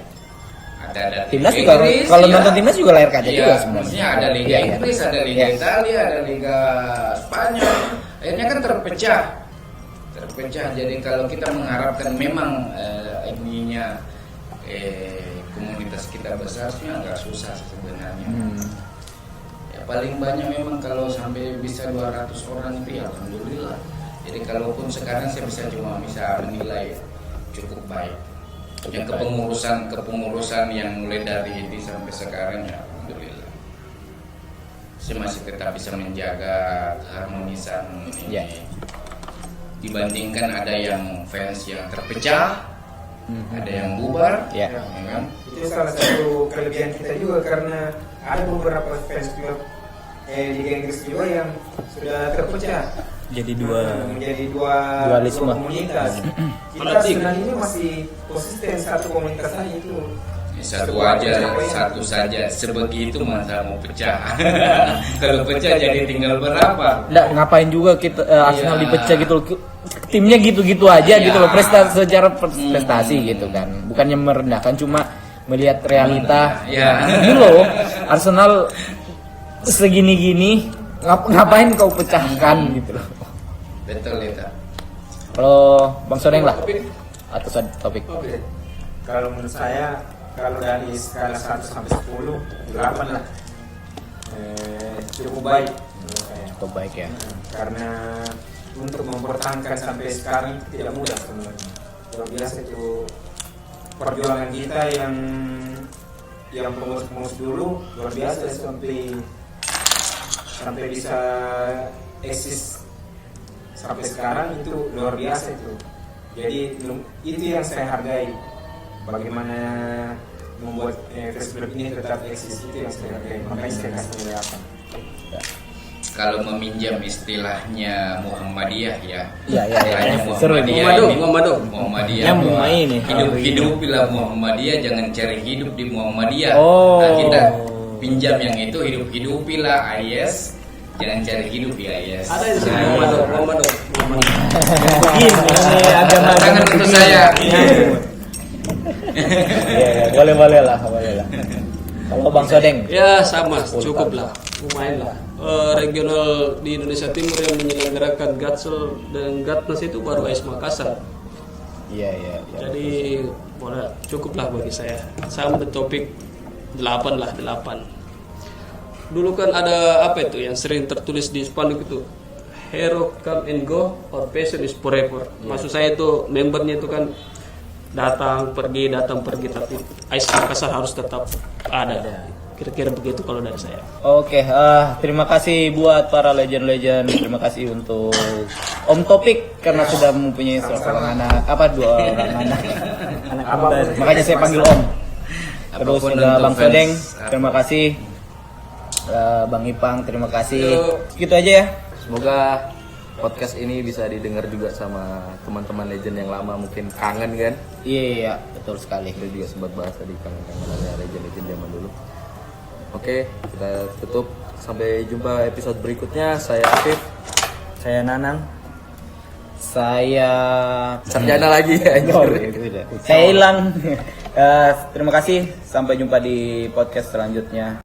Ada Timnas Liga juga, Inggris, kalau ya. nonton timnas juga layar kaca Iya, juga sebenarnya. maksudnya ada Liga Iya, iya. Inggris, ada Liga Iya. Italia, ada Liga Spanyol. Akhirnya kan terpecah. Jadi kalau kita mengharapkan memang komunitas kita besar sih agak susah sebenarnya. Ya paling banyak memang kalau sampai bisa 200 orang itu ya alhamdulillah. Jadi kalaupun sekarang saya cuma bisa menilai cukup baik. yang kepengurusan yang mulai dari ini sampai sekarang ya alhamdulillah saya masih tetap bisa menjaga keharmonisan ini. Ya. Dibandingkan ada yang fans yang terpecah, ada yang bubar, Ya. kan? Itu salah satu kelebihan kita juga karena ada beberapa fans klub Liga Inggris juga yang sudah terpecah Jadi dua. menjadi dua Dualisme. komunitas. Kita sebenarnya ini masih konsisten satu komunitas saja itu. Satu saja sebegitu masa mau pecah. Kalau pecah jadi tinggal berapa? Nggak, ngapain juga kita Arsenal Iya. dipecah gitu loh. Timnya gitu-gitu aja Iya. gitu loh, secara prestasi gitu kan. Bukannya merendahkan, cuma melihat realita. Iya. Gitu loh, Arsenal segini-gini ngapain kau pecahkan gitu loh. Betul itu. Kalau Bang Sodeng lah atau topik. Kalau menurut saya, kalau dari skala 1 sampai 10, 8 lah. Cukup baik menurut saya. Cukup baik ya. Karena untuk mempertahankan sampai sekarang itu tidak mudah sebenarnya. Luar biasa itu perjuangan kita yang pengurus dulu luar biasa sampai bisa eksis sampai sekarang itu luar biasa itu. Jadi itu yang saya hargai, bagaimana membuat Facebook ini tetap eksis, itu yang saya hargai, makanya saya kasih nilai 8. Kalau meminjam istilahnya Muhammadiyah ya. Iya, iya, iya. Istilahnya Seru. Muhammadiyah. Yang mau main nih. Hidup-hidupilah Muhammadiyah, jangan cari hidup di Muhammadiyah. Oh. Nah, kita pinjam yang itu, hidup-hidupilah AIS, jangan cari hidup di AIS. Ada yang disebut Muhammad. Ini agama Tangan untuk saya. Iya, boleh lah. Kalau Bang Sodeng, Ya sama, cukup lah, lumayan lah. Regional di Indonesia Timur yang menyelenggarakan Gatsel dan Gatnas itu baru AS Makassar. iya. Jadi boleh, cukup lah bagi saya. Sama the topik 8 lah, 8. Dulu kan ada apa itu yang sering tertulis di spanduk itu, hero come and go or passion is forever. Maksud saya itu membernya itu kan datang pergi, tapi AS Makassar harus tetap ada. Kira-kira begitu kalau dari saya. Oke, terima kasih buat para legend-legend. Terima kasih untuk Om Topik karena sudah mempunyai seorang anak, dua orang anak. Makanya saya panggil Om. Terus Apapun juga untuk Bang fans. Sodeng, terima kasih. Bang Ipang, terima kasih. Gitu aja ya. Semoga podcast ini bisa didengar juga sama teman-teman legend yang lama, mungkin kangen kan. Iya, betul sekali. Kita juga sempat bahas tadi kangen-kangenannya legend-legend zaman dulu. Oke, kita tutup. Sampai jumpa episode berikutnya. Saya Afif. Saya Nanang. Saya Sarjana lagi ya. Saya hilang. Terima kasih. Sampai jumpa di podcast selanjutnya.